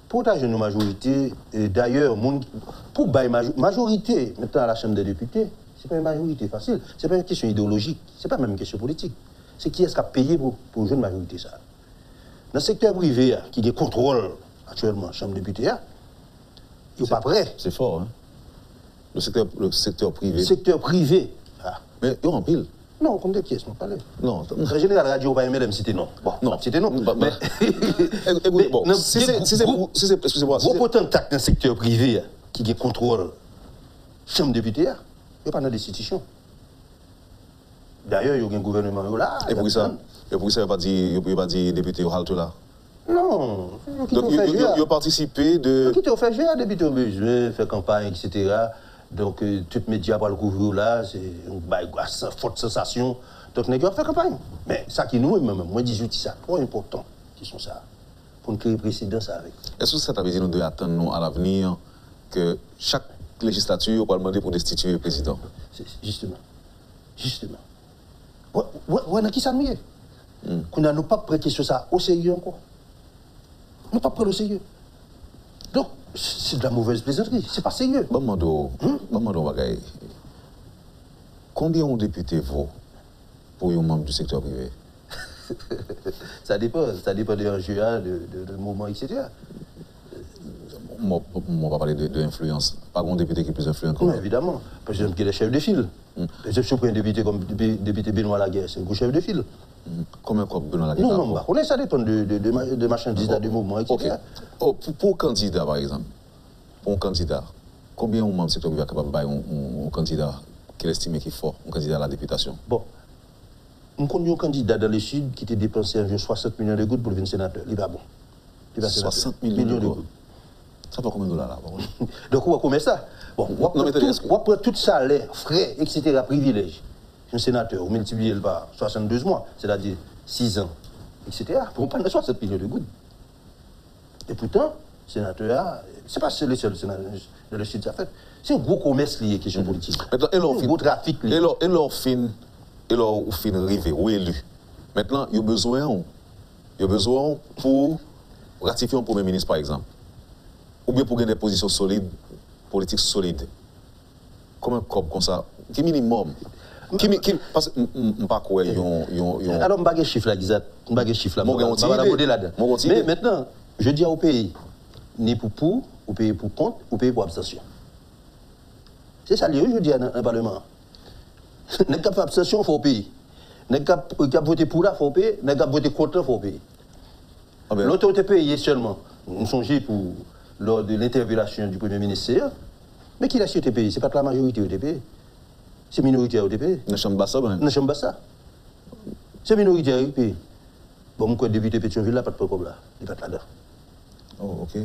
[SPEAKER 1] Pour rejoindre une majorité, d'ailleurs, pour la majorité, maintenant à la Chambre des députés, ce n'est pas une majorité facile. Ce n'est pas une question idéologique, ce n'est pas même une question politique. C'est qui est-ce qui a payé pour rejoindre une majorité ça. Dans le secteur privé, qui contrôle actuellement la Chambre des députés, il n'est pas prêt.
[SPEAKER 2] C'est fort, hein? Le secteur privé.
[SPEAKER 1] Le secteur privé.
[SPEAKER 2] Mais il y a un pile.
[SPEAKER 1] Non, comme des pièces, non, pas là.
[SPEAKER 2] Non.
[SPEAKER 1] En général, la radio va aimer citer non. Bon, non, citer non. Mais,
[SPEAKER 2] écoute, bon, si c'est, excusez-moi.
[SPEAKER 1] Gros potentat dans le secteur privé qui contrôle la Chambre des députés, il n'y a pas dans l'institution. D'ailleurs, il y a un gouvernement là.
[SPEAKER 2] Et pour ça, il n'y a pas dit député au halte là.
[SPEAKER 1] Non.
[SPEAKER 2] Donc, il a participé de.
[SPEAKER 1] Qui t'a fait gérer, député au besoin, faire campagne, etc. Donc, tous les médias pour le couvrir là, c'est une forte sensation. Donc, les gars fait campagne. Mais ça qui nous, moi, 18, c'est ça, trop important, qui sont ça, pour nous créer précédent ça avec.
[SPEAKER 2] Est-ce que ça t'a dit nous devons attendre à l'avenir que chaque législature va demander pour destituer le président?
[SPEAKER 1] Justement. Ouais, qui ça nous est? Qu'on n'a pas prêté sur ça au sérieux encore. Nous pas prêté au sérieux. Donc, c'est de la mauvaise plaisanterie, c'est pas sérieux.
[SPEAKER 2] Combien de députés vaut pour un membre du secteur privé?
[SPEAKER 1] Ça dépend des enjeux, de moments, etc.
[SPEAKER 2] On va pas parler de l'influence. Pas un député qui est plus influent que
[SPEAKER 1] moi. Évidemment. Par exemple, qui est le chef de file. Je prends un député comme député Benoît Laguerre, c'est un gros chef de file.
[SPEAKER 2] Combien de Benoît Laguerre?
[SPEAKER 1] Non, ça dépend de marchandises, de mouvements, etc.
[SPEAKER 2] Pour un candidat, par exemple, combien de membres du secteur privé est capable de faire un candidat qu'il estime qui est fort, un candidat à la députation?
[SPEAKER 1] Bon. On connaît un candidat dans le Sud qui a dépensé environ 60 millions de gouttes pour devenir sénateur. Il va bon.
[SPEAKER 2] 60 millions de gouttes. Ça fait combien de dollars là?
[SPEAKER 1] Donc, on va combien ça? Bon, on va prendre tout salaire, frais, etc., privilèges. Un sénateur, on multiplie par 72 mois, c'est-à-dire 6 ans, etc., pour prendre 60 millions de gouttes. Et pourtant, le sénateur, ce n'est pas le seul sénateur dans le Sud, ça fait. C'est un gros commerce lié, question politique.
[SPEAKER 2] Maintenant,
[SPEAKER 1] un gros trafic lié.
[SPEAKER 2] Et leur fin arrivé, ou élu. Maintenant, il y a besoin pour ratifier un Premier ministre, par exemple. Ou bien pour gagner des positions solides, politiques solides. Comme un corps comme ça, qui minimum? Parce que je ne sais pas quoi.
[SPEAKER 1] Alors, je ne sais pas les chiffres là, exact. Je ne sais pas les chiffres là. Mais maintenant, je dis au pays, ni pour, ou pays pour contre, ou pays pour abstention. C'est ça, je dis dans le Parlement. N'est-ce pas pour abstention, il faut payer. N'est-ce pas voter pour là, il faut payer. N'est-ce pas voter contre, il faut payer. L'autorité payée seulement. Nous songeons pour lors de l'interpellation du Premier ministre, mais qui l'a su pays? Ce n'est pas la majorité au TP. C'est minoritaire au TP.
[SPEAKER 2] Dans la Chambre basse,
[SPEAKER 1] dans la Chambre basse. C'est minoritaire au TP. Bon, mon député Pétionville, là, pas de problème là. Il n'est pas là-dedans.
[SPEAKER 2] Oh, ok.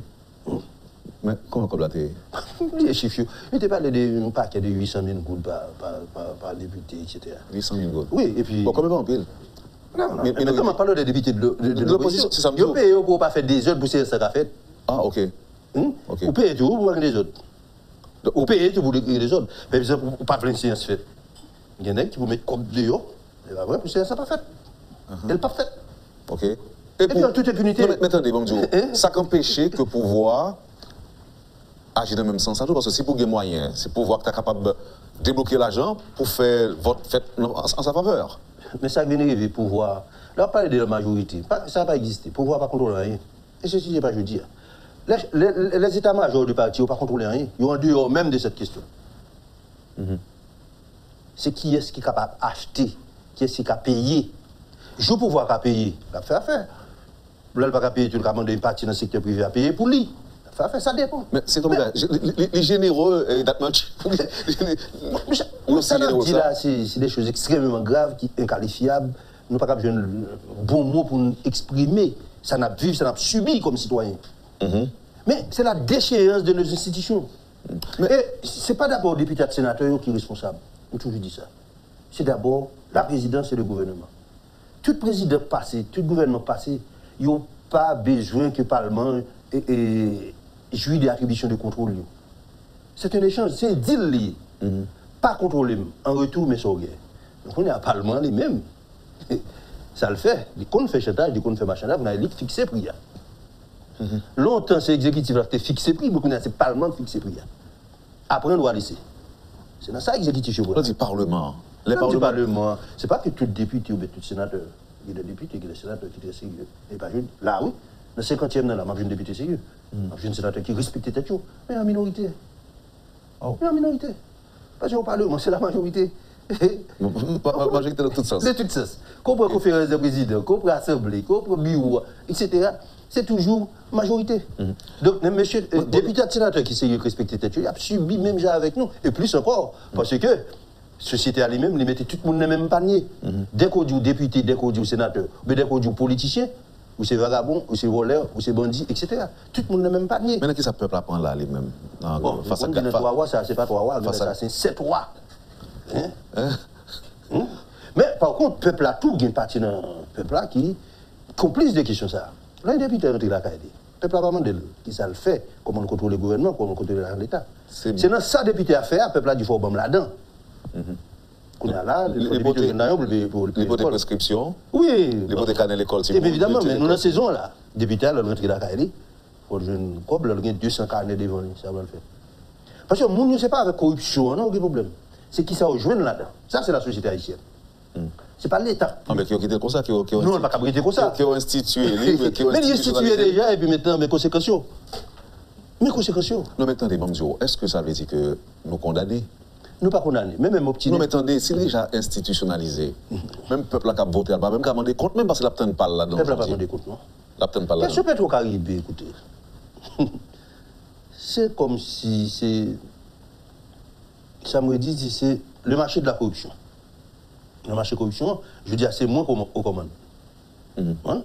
[SPEAKER 2] Mais comment comme là, t'es?
[SPEAKER 1] Les chiffres, il t'a parlé d'un paquet de 800 000 gouttes par député, etc.
[SPEAKER 2] 800 000 gouttes?
[SPEAKER 1] Oui, et puis.
[SPEAKER 2] Bon, combien en pile?
[SPEAKER 1] Non, comment parler des députés de l'opposition?
[SPEAKER 2] C'est ça,
[SPEAKER 1] ils payent pour pas faire des autres pour ce que ça fait.
[SPEAKER 2] Ah, ok.
[SPEAKER 1] Vous payez tout pour les autres. Vous payez tout pour les autres. Par exemple, vous ne pas faire une séance faite. Il y en a qui vous mettent comme dehors. Et bien, pour ça, ça pas fait. Elle n'est pas faite.
[SPEAKER 2] Ok.
[SPEAKER 1] Et puis, en toute impunité.
[SPEAKER 2] Mais attendez, bon Dieu, ça empêche que pouvoir agir dans le même sens. Parce que si pour gagner moyen, c'est pour voir que tu es capable de débloquer l'argent pour faire votre fête en sa faveur.
[SPEAKER 1] Mais ça vient arriver, pouvoir. Là, on parle de la majorité. Ça n'a pas existé. Pouvoir ne pas contrôler rien. Et ceci, je pas je dis. Les états-majors du parti n'ont pas contrôlé rien. Ils ont en dehors même de cette question. C'est qui est-ce qui est capable d'acheter, qui est-ce qui est payer. Je pouvoir qu'à payer, il fait affaire. Là, il ne va pas payer, tu as demandé une partie dans le secteur privé à payer pour lui. Ça dépend.
[SPEAKER 2] Mais c'est comme ça. Les généreux,
[SPEAKER 1] c'est des choses extrêmement graves, inqualifiables. Nous ne pouvons pas avoir un bon mot pour nous exprimer. Ça n'a vécu, ça n'a subi comme citoyen. Mais c'est la déchéance de nos institutions. Et ce n'est pas d'abord le député et le sénateur qui est responsable. On a toujours dit ça. C'est d'abord la présidence et le gouvernement. Tout président passé, tout gouvernement passé, ils n'ont pas besoin que le Parlement jouisse des attributions de contrôle. C'est un échange, c'est un deal lié. pas contrôler. En retour, mais sur guerre. Donc on est à Parlement lui-même. Ça le fait. Quand on fait chantage, quand on fait machin, on a fixé prix. Longtemps, c'est l'exécutif qui a fixé prix, mais c'est le Parlement qui fixe prix. Après, on doit laisser. C'est dans ça l'exécutif.
[SPEAKER 2] On dit Parlement.
[SPEAKER 1] Les Parlement, c'est pas que tout député ou tout sénateur. Il y a des députés, il y a des sénateurs qui sont sérieux. Et pas juste, là, oui, dans le 50e, là, je suis un député sérieux. Je suis un sénateur qui respecte tête, mais en minorité. Mais en minorité. Parce qu'au Parlement, c'est la majorité.
[SPEAKER 2] Majorité dans tout sens.
[SPEAKER 1] De tout sens. Qu'on prend conférence de président, qu'on prend assemblée, qu'on prend bureau, etc. C'est toujours majorité. Donc, monsieur, député et sénateur qui sérieux respecte tête, il a subi même déjà avec nous. Et plus encore, parce que la société elle-même, ils mettaient tout le monde dans le même panier. Dès qu'on dit député, dès qu'on dit sénateur, dès qu'on dit politicien, ou c'est vagabond, ou c'est voleur, ou c'est bandit, etc. Tout le monde dans le même panier.
[SPEAKER 2] Maintenant, qui ça peut apprendre là, lui-même?
[SPEAKER 1] Face à 4 rois, ça, c'est pas 3 rois, ça, c'est 7 rois. Mais par contre, le peuple a tout, il y a une partie dans le peuple là qui complice des questions ça. Là, les députés rentrent la caille. Le peuple a pas demandé qui ça le fait, comment on contrôle le gouvernement, comment on contrôle l'État. C'est dans ça député à faire, le peuple a dit qu'il faut bomber là-dedans. Qu'on a là,
[SPEAKER 2] les potes de prescription.
[SPEAKER 1] Oui.
[SPEAKER 2] Les potes de canne à l'école.
[SPEAKER 1] Évidemment, mais nous, dans la saison, là, les députés, ils rentrent la caille. Il faut une couple, il y a 200 carnets devant lui, ça va le faire. Parce que nous, ce n'est pas avec corruption, non, aucun problème. C'est qui ça rejoint là-dedans. Ça, c'est la société haïtienne. Ce n'est pas l'État.
[SPEAKER 2] Non, mais qui ont quitté comme ça,
[SPEAKER 1] non, on ne va pas quitter comme ça.
[SPEAKER 2] Qui ont institué.
[SPEAKER 1] Mais ils institué déjà, et puis maintenant, mes conséquences. Mes conséquences.
[SPEAKER 2] Non, mais attendez, Mamzio, est-ce que ça veut dire que nous condamnons?
[SPEAKER 1] Nous pas condamnés, même obtinés.
[SPEAKER 2] Non, mais attendez, c'est déjà institutionnalisé. Même le peuple qui a voté, il n'a même qu'à demander compte, même parce que l'Aptan parle là-dedans.
[SPEAKER 1] Le peuple n'a pas demandé compte, non?
[SPEAKER 2] L'Aptan parle là-dedans.
[SPEAKER 1] Qu'est-ce que peut-être au Caraïbe, écoutez? C'est comme si c'est. Ça me dit, c'est le marché de la corruption. Le marché de la corruption, je veux dire, c'est moins aux commandes. Donc,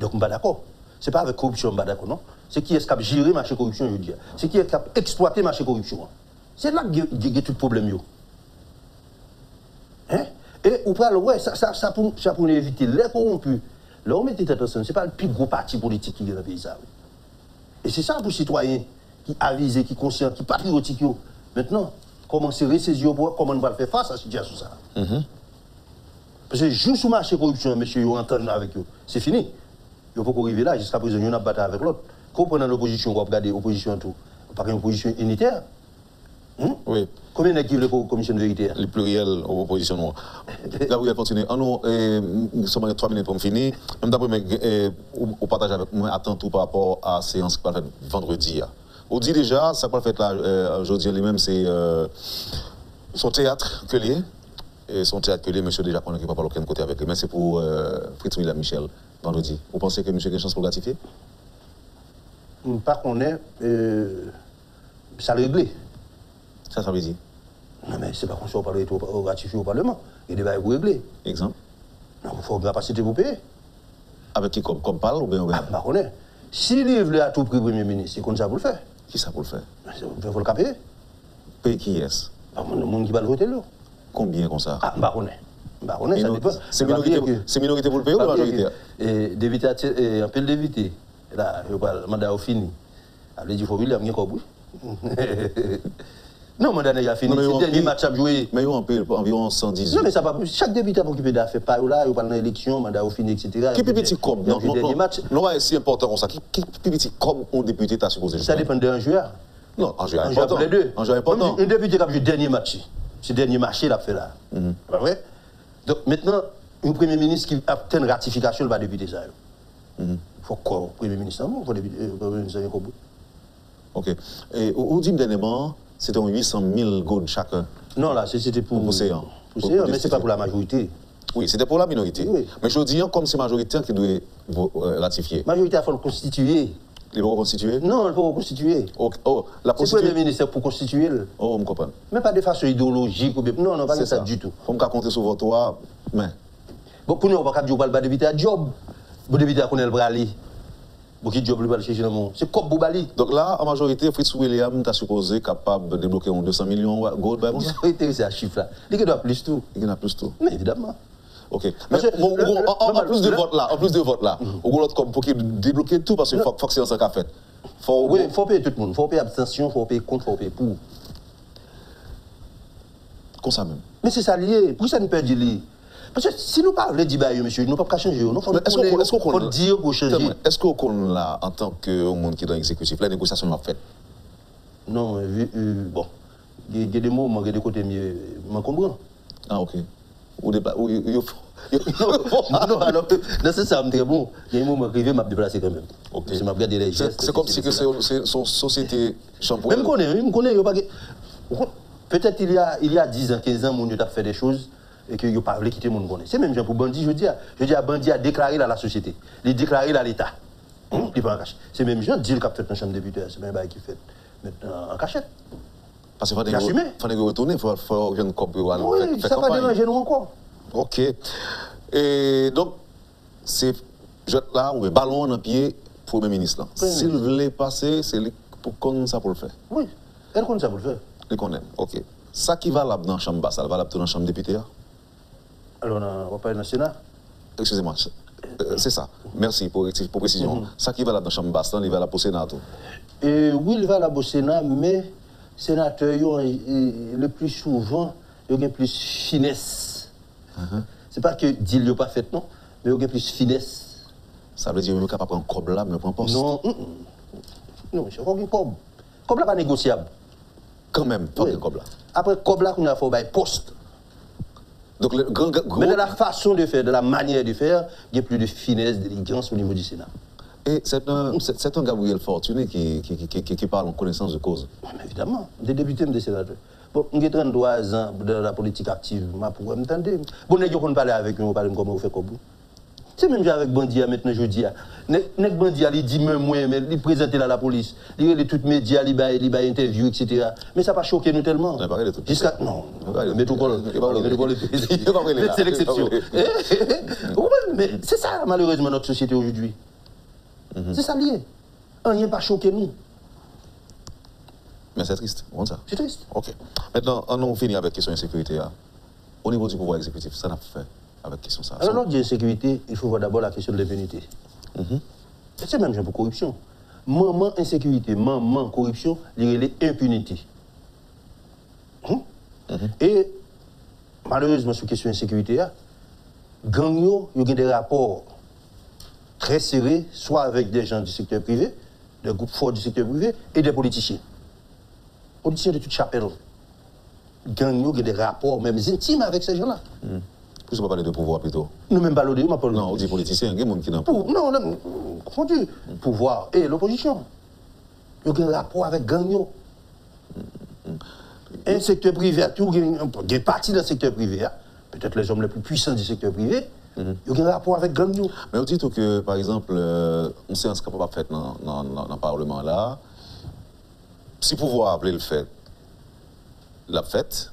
[SPEAKER 1] je ne suis pas d'accord. Ce n'est pas avec corruption, je ne suis pas d'accord, non? C'est qui est-ce qui a géré le marché de corruption, je veux dire. C'est qui est-ce qui a exploité le marché de corruption. C'est là qu'il y a tout le problème. Hein? Et ou pas, ouais, ça pour éviter les corrompus. Là, on met attention, ce n'est pas le plus gros parti politique qui est dans le pays. Ça, oui. Et c'est ça pour les citoyens qui avisés, qui conscients, qui patriotiques. Maintenant, comment se ressaisir pour comment on va faire face à cette situation ça. Parce que juste sur le marché de corruption, monsieur, vous entendez avec eux, c'est fini. Il ne faut pas arriver là, jusqu'à présent, on a battu avec l'autre. Quand on prend l'opposition, on va regarder l'opposition tout. Pas une opposition unitaire.
[SPEAKER 2] Oui.
[SPEAKER 1] Combien d'équipes de commission de vérité?
[SPEAKER 2] Les pluriels aux oppositions. Là, vous allez continuer. Nous sommes 3 minutes pour finir. Même d'après, on partage avec moi, attends tout par rapport à la séance qui va faire vendredi. On dit déjà, ça va faire là, aujourd'hui lui-même, c'est son théâtre que lié. Et son théâtre que lié, monsieur déjà qu'on n'a pas parlé aucun côté avec lui. Mais c'est pour Fritz William Michel, vendredi. Vous pensez que monsieur a une chance pour gratifier?
[SPEAKER 1] Pas qu'on est. Ça réglé.
[SPEAKER 2] Ça veut dire?
[SPEAKER 1] Non, mais c'est pas qu'on soit ratifié au Parlement. Il y a des bails pour régler.
[SPEAKER 2] Exemple?
[SPEAKER 1] Non, il faut une capacité pour payer.
[SPEAKER 2] Avec qui comme parle ou bien?
[SPEAKER 1] Pas qu'on est. S'il veut à tout prix Premier ministre, c'est comme ça pour le faire.
[SPEAKER 2] Qui ça pour le faire?
[SPEAKER 1] Il faut le payer.
[SPEAKER 2] Payer qui est-ce?
[SPEAKER 1] Le monde qui va le voter là.
[SPEAKER 2] Combien comme ça?
[SPEAKER 1] Pas qu'on est. Ça dépend.
[SPEAKER 2] C'est minorité pour le payer ou la majorité?
[SPEAKER 1] Un peu de député. Là, je parle, le mandat est fini. Après, il faut qu'il y ait un peu. Non, le mandat est fini. C'est le dernier match à jouer.
[SPEAKER 2] Mais il y a environ 118.
[SPEAKER 1] Non, mais ça va plus. Chaque député a occupé d'affaires. Pas là, il parle dans l'élection, le mandat est fini, etc.
[SPEAKER 2] Qui peut petit comme? Non, c'est si important comme ça. Qui peut petit comme un député t'a supposé?
[SPEAKER 1] Ça dépend d'un joueur.
[SPEAKER 2] Non, un joueur important.
[SPEAKER 1] Pour les deux.
[SPEAKER 2] Un joueur important.
[SPEAKER 1] Un député qui a joué le dernier match. C'est le dernier match qu'il a fait là. Pas vrai? Donc maintenant, un Premier ministre qui a une ratification, il va député ça. Il faut quoi, le Premier ministre? Il faut député.
[SPEAKER 2] Ok. Et au dit dernièrement, c'était 800 000 gourdes chacun.
[SPEAKER 1] Non, là, c'était pour
[SPEAKER 2] Séant.
[SPEAKER 1] Mais ce n'est pas pour la majorité.
[SPEAKER 2] Oui, c'était pour la minorité. Oui. Mais je dis, comme c'est majoritaire qui doit ratifier.
[SPEAKER 1] La majorité, il faut le constituer.
[SPEAKER 2] Il faut reconstituer?
[SPEAKER 1] Non, il faut reconstituer.
[SPEAKER 2] Oh, la
[SPEAKER 1] c'est le Premier ministre pour constituer.
[SPEAKER 2] Oh, je comprends.
[SPEAKER 1] Mais pas de façon idéologique. Non, pas ça du tout.
[SPEAKER 2] Comme qu'à compter sur votre toit, mais.
[SPEAKER 1] Bon, pour nous, on ne va pas dire que député à job. Vous député à connaître le bras. Beaucoup de jobs, chercher dans le monde. C'est comme Boubali.
[SPEAKER 2] Donc là, en majorité, Fritz William t'a supposé capable de débloquer 200 millions de gold.
[SPEAKER 1] Il intéressé à ce chiffre-là. Il y en a plus tout.
[SPEAKER 2] Il y en a plus tout.
[SPEAKER 1] Mais évidemment.
[SPEAKER 2] Ok. Mais en plus de vote là, on a comme pour qu'il débloque tout parce qu'il faut que c'est ça qu'a fait.
[SPEAKER 1] Oui, il faut payer tout le monde. Il faut payer abstention, il faut payer contre, il faut payer pour.
[SPEAKER 2] Comme ça même.
[SPEAKER 1] Mais c'est ça lié. Pourquoi ça ne peut dire lié? Parce que si nous parlons de bail, monsieur, nous ne pouvons pas changer. Est-ce qu'on peut dire pour changer?
[SPEAKER 2] Est-ce qu'on l'a, en tant que monde qui est dans l'exécutif, la négociation m'a faite?
[SPEAKER 1] Non, bon. Il y a des mots, il y a des côtés mieux. Je comprends.
[SPEAKER 2] Ah, ok.
[SPEAKER 1] Non, alors, c'est ça, très bon. Il y a un moment arrivé, m'a déplacé quand même.
[SPEAKER 2] Ok.
[SPEAKER 1] Je m'a regardé les gestes.
[SPEAKER 2] C'est comme si c'est son société shampoo.
[SPEAKER 1] Même peut-être il y a 10 ans, 15 ans, mon Dieu a fait des choses et qu'il n'a pas voulu quitter mon connaît. C'est même genre pour Bandi, je dis à Bandi a déclaré à la société, il a déclaré à l'État. Il va en cachette. C'est même genre deal qu'a fait dans la chambre de députés, c'est même qui fait maintenant en cachette.
[SPEAKER 2] Parce qu'il faut retourner, il faut faire une copie.
[SPEAKER 1] Oui, ça va déranger nous encore.
[SPEAKER 2] Ok. Et donc, c'est là où le ballon dans le pied, Premier ministre. S'il voulait passer, c'est pour qu'on ça pour le faire.
[SPEAKER 1] Oui, elle connaît ça pour le faire.
[SPEAKER 2] Il connaît, ok. Ça qui va là dans la chambre basse, ça va là dans la chambre député?
[SPEAKER 1] Alors, on va parler dans le Sénat.
[SPEAKER 2] Excusez-moi, c'est ça. Merci pour précision. Ça qui va là dans la chambre basse, il va là pour le Sénat.
[SPEAKER 1] Oui, il va là pour le Sénat, mais sénateur, le plus souvent, il y a plus finesse. C'est pas que deal n'a pas fait, non, mais il y a plus finesse.
[SPEAKER 2] Ça veut dire qu'il est capable de prendre un cob là, mais pas un poste?
[SPEAKER 1] Non, non, je crois qu'il cob. Cob là pas négociable.
[SPEAKER 2] Quand même, pas de cob là.
[SPEAKER 1] Après, cob là, on a fait un poste.
[SPEAKER 2] Donc, le grand.
[SPEAKER 1] Mais de la façon de faire, de la manière de faire, il y a plus de finesse, d'élégance au niveau du Sénat.
[SPEAKER 2] Et c'est un Gabriel Fortuné qui parle en connaissance de cause.
[SPEAKER 1] Mais évidemment, des députés, des sénateurs. Bon, j'ai 33 ans de la politique active, je pourrais m'entendre. Bon, nous avons parlé avec nous, on parle comment on fait comme vous. C'est même avec Bandia maintenant, je dis. Nek Bandia, il dit même moi, mais il présente la police. Il est tous les médias, il a interview, etc. Mais ça n'a pas choqué nous tellement. Jusqu'à. Non, mais tout c'est l'exception. Mais c'est ça, malheureusement, notre société aujourd'hui. C'est ça lié. Rien n'a pas choqué nous.
[SPEAKER 2] Mais c'est triste, on ça.
[SPEAKER 1] C'est triste.
[SPEAKER 2] Ok. Maintenant, on finit avec la question de sécurité. Au niveau du pouvoir exécutif, ça n'a pas fait avec la question ça.
[SPEAKER 1] Alors, l'ordre de sécurité, il faut voir d'abord la question de l'impunité. C'est même genre pour corruption. Maman insécurité, maman corruption, il y a l'impunité. Et malheureusement, sur la question de sécurité, gang il y a des rapports très serrés, soit avec des gens du secteur privé, des groupes forts du secteur privé, et des politiciens. Politiciens de toute chapelle. Gang il y a des rapports même intimes avec ces gens-là.
[SPEAKER 2] Plus on va parler de pouvoir plutôt.
[SPEAKER 1] Non, même pas l'ODE, pas
[SPEAKER 2] non, on dit politicien, il y a des gens qui n'ont pas.
[SPEAKER 1] Non, confondu. Pouvoir et l'opposition. Il y a un rapport avec gang. Un secteur privé, il y a une partie d'un secteur privé, peut-être les hommes les plus puissants du secteur privé, il y a un rapport avec gang.
[SPEAKER 2] Mais on dit que, par exemple, on sait ce qu'on va faire dans le Parlement là, si pouvoir appeler le fait, la fête,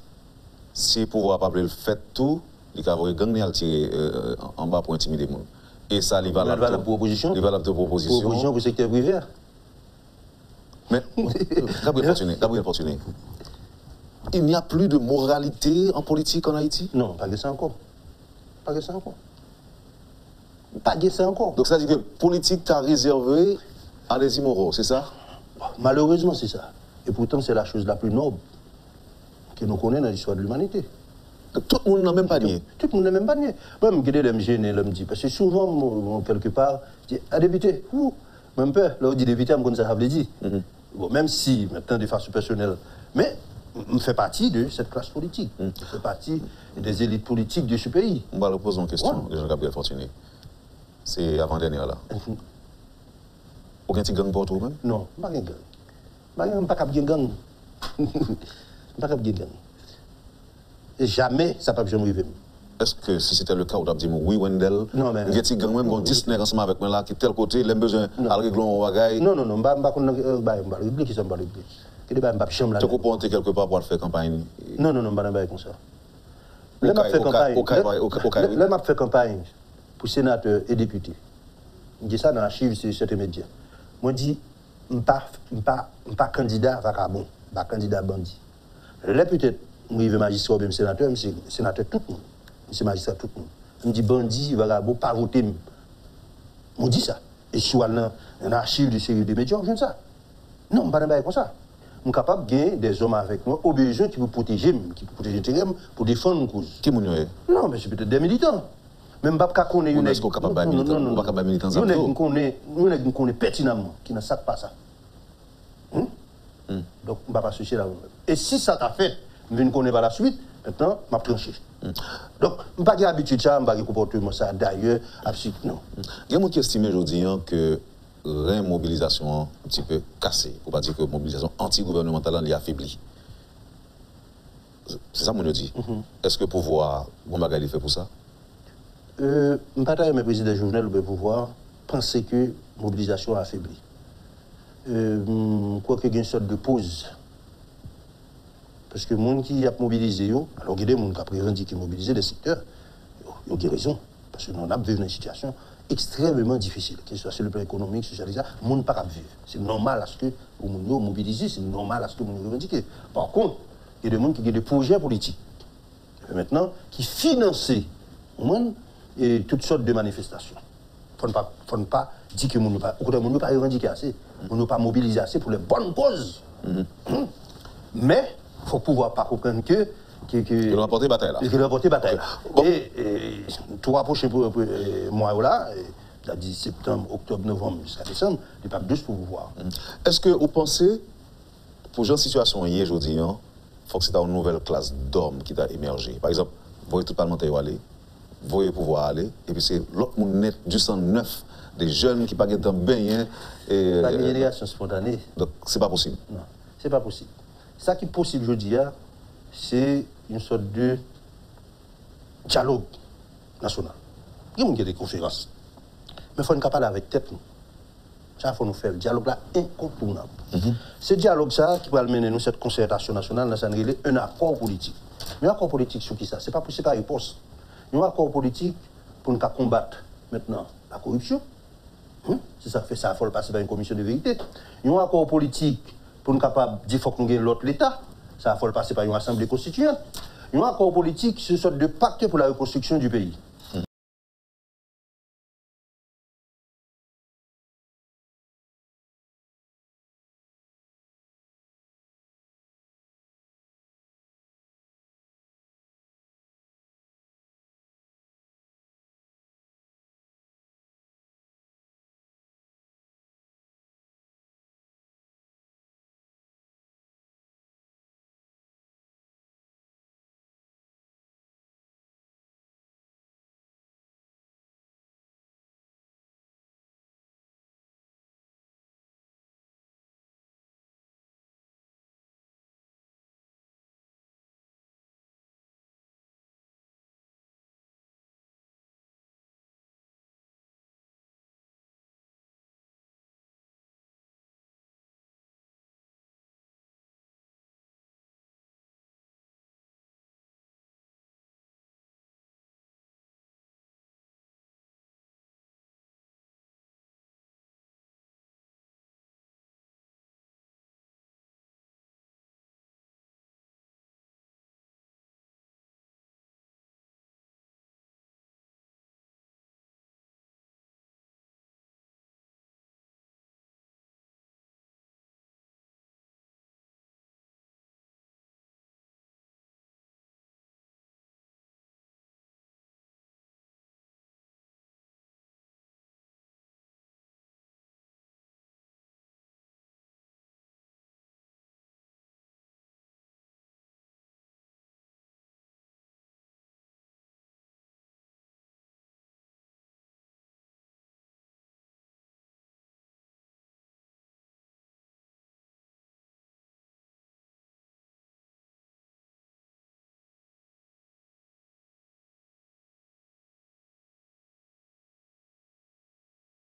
[SPEAKER 2] si pouvoir appeler le fait tout, il va avoir gang à tirer en bas pour intimider les gens. Et ça, il va la
[SPEAKER 1] proposition.
[SPEAKER 2] Il va la proposition.
[SPEAKER 1] Proposition pour le secteur privé.
[SPEAKER 2] Mais, Gabriel Fortuné, il n'y a plus de moralité en politique en Haïti?
[SPEAKER 1] Non, pas que ça encore. Pas que ça encore. Pas que ça encore.
[SPEAKER 2] Donc ça veut dire que politique t'a réservé à des immoraux, c'est ça?
[SPEAKER 1] Malheureusement, c'est ça. Et pourtant, c'est la chose la plus noble que nous connaissons dans l'histoire de l'humanité.
[SPEAKER 2] Tout le monde n'a même pas nié.
[SPEAKER 1] Tout le monde n'a même pas nié. Moi, je me gêne, je me dis, parce que souvent, quelque part, je dis, ah, député, même peur, là, on dit député, je ça veut dire. Bon, même si, maintenant, de façon personnelle, mais je fais partie de cette classe politique. Je fais partie des élites politiques de ce pays.
[SPEAKER 2] On va poser une question de Jean-Gabriel Fortuné. C'est avant-dernière, là. Aucun petit gang pour toi-même?
[SPEAKER 1] Non, pas de gang. Je ne suis pas de gang. Je ne suis pas de gang. Jamais ça ne peut jamais arriver.
[SPEAKER 2] Est-ce que si c'était le cas, on a dit oui, Wendell,
[SPEAKER 1] non, mais.
[SPEAKER 2] Il y a des gang même, on 10 nègres ensemble avec moi là, qui tel côté, il a besoin de régler un bagaille.
[SPEAKER 1] Non, je ne vais pas régler qui sont pas réglés. Tu
[SPEAKER 2] comprends quelque part pour faire campagne?
[SPEAKER 1] Non, je ne vais pas comme ça. Là, je fais campagne pour sénateur et député. Je dis ça dans l'archive sur certains médias. Moi, je dis, je ne suis pas candidat vagabond, je ne suis pas candidat bandit. Là, peut-être, moi, je suis magistrat ou même sénateur, je suis sénateur tout le monde. Je suis magistrat tout le monde. Je me dis, bandit, vagabond, pas voter. Je dis ça. Et si je suis dans l'archive de série de médias, je dis ça. Non, je ne suis pas comme ça. suis capable de gagner des hommes avec moi, au besoin qui vous protéger, qui vous protéger pour défendre une cause.
[SPEAKER 2] Qui vous est?
[SPEAKER 1] Non, mais c'est peut-être des militants. Même pas qu'on est une.
[SPEAKER 2] Est-ce qu'on est capable de militant? On pas capable de militant.
[SPEAKER 1] Nous connaissons pertinemment qui ne savent pas ça. Donc, on ne va pas se chercher là. Et si ça t'a fait, je ne connais pas la suite, maintenant, je vais trancher. Donc, je n'ai pas l'habitude ça, je n'ai pas comportement ça d'ailleurs, absolument.
[SPEAKER 2] Il y a des gens qui estiment aujourd'hui que la mobilisation un petit peu cassée, pour ne pas dire que la mobilisation anti-gouvernementale est affaiblie. C'est ça que je dis. Est-ce que le pouvoir, Bombagali fait pour ça?
[SPEAKER 1] Je ne sais pas si le président Jovenel le pouvoir penser que la mobilisation a affaibli. Je crois qu'il y a une sorte de pause. Parce que les gens qui ont mobilisé, alors il y a des gens qui ont revendiqué mobiliser des secteurs, ils ont raison. Parce que nous avons vécu une situation extrêmement difficile, que ce soit sur le plan économique, social, les gens ne peuvent pas vivre. C'est normal à ce que vous mobilisez, c'est normal à ce que vous revendiquez. Par contre, il y a des gens qui ont des projets politiques. Et maintenant, qui financent et toutes sortes de manifestations. Il ne faut pas dire que nous ne pouvons pas revendiquer assez, nous ne pouvons pas mobiliser assez pour les bonnes causes. Mais il faut pouvoir pas comprendre que
[SPEAKER 2] il a remporté bataille là.
[SPEAKER 1] Il a remporté bataille.
[SPEAKER 2] Bon.
[SPEAKER 1] Et tout rapproché pour moi là, de 10 septembre, octobre, novembre jusqu'à décembre, il n'y a pas plus pour vous voir.
[SPEAKER 2] Est-ce que vous pensez, pour une situation hier aujourd'hui, il faut que c'est une nouvelle classe d'hommes qui a émergé? Par exemple, vous voyez tout parlementaire aller, vous voyez pouvoir aller, et puis c'est l'autre monde net du sang neuf, des jeunes qui ne sont pas bien.
[SPEAKER 1] La génération spontanée.
[SPEAKER 2] Donc, c'est pas possible.
[SPEAKER 1] Non, c'est pas possible. Ça qui est possible, je dis, c'est une sorte de dialogue national. Il y a des conférences. Mais il faut nous parler avec tête. Ça, il faut nous faire. Le dialogue là incontournable. Ce dialogue ça qui va mener nous cette concertation nationale, ça un accord politique. Mais un accord politique sur qui ça? C'est pas réponse. Un accord politique pour nous combattre maintenant la corruption. Si ça fait ça, il faut le passer par une commission de vérité. Un accord politique pour nous capables de dire qu'il faut que nous ayons l'autre l'État. Ça, il faut le passer par une assemblée constituante. Un accord politique, c'est une sorte de pacte pour la reconstruction du pays.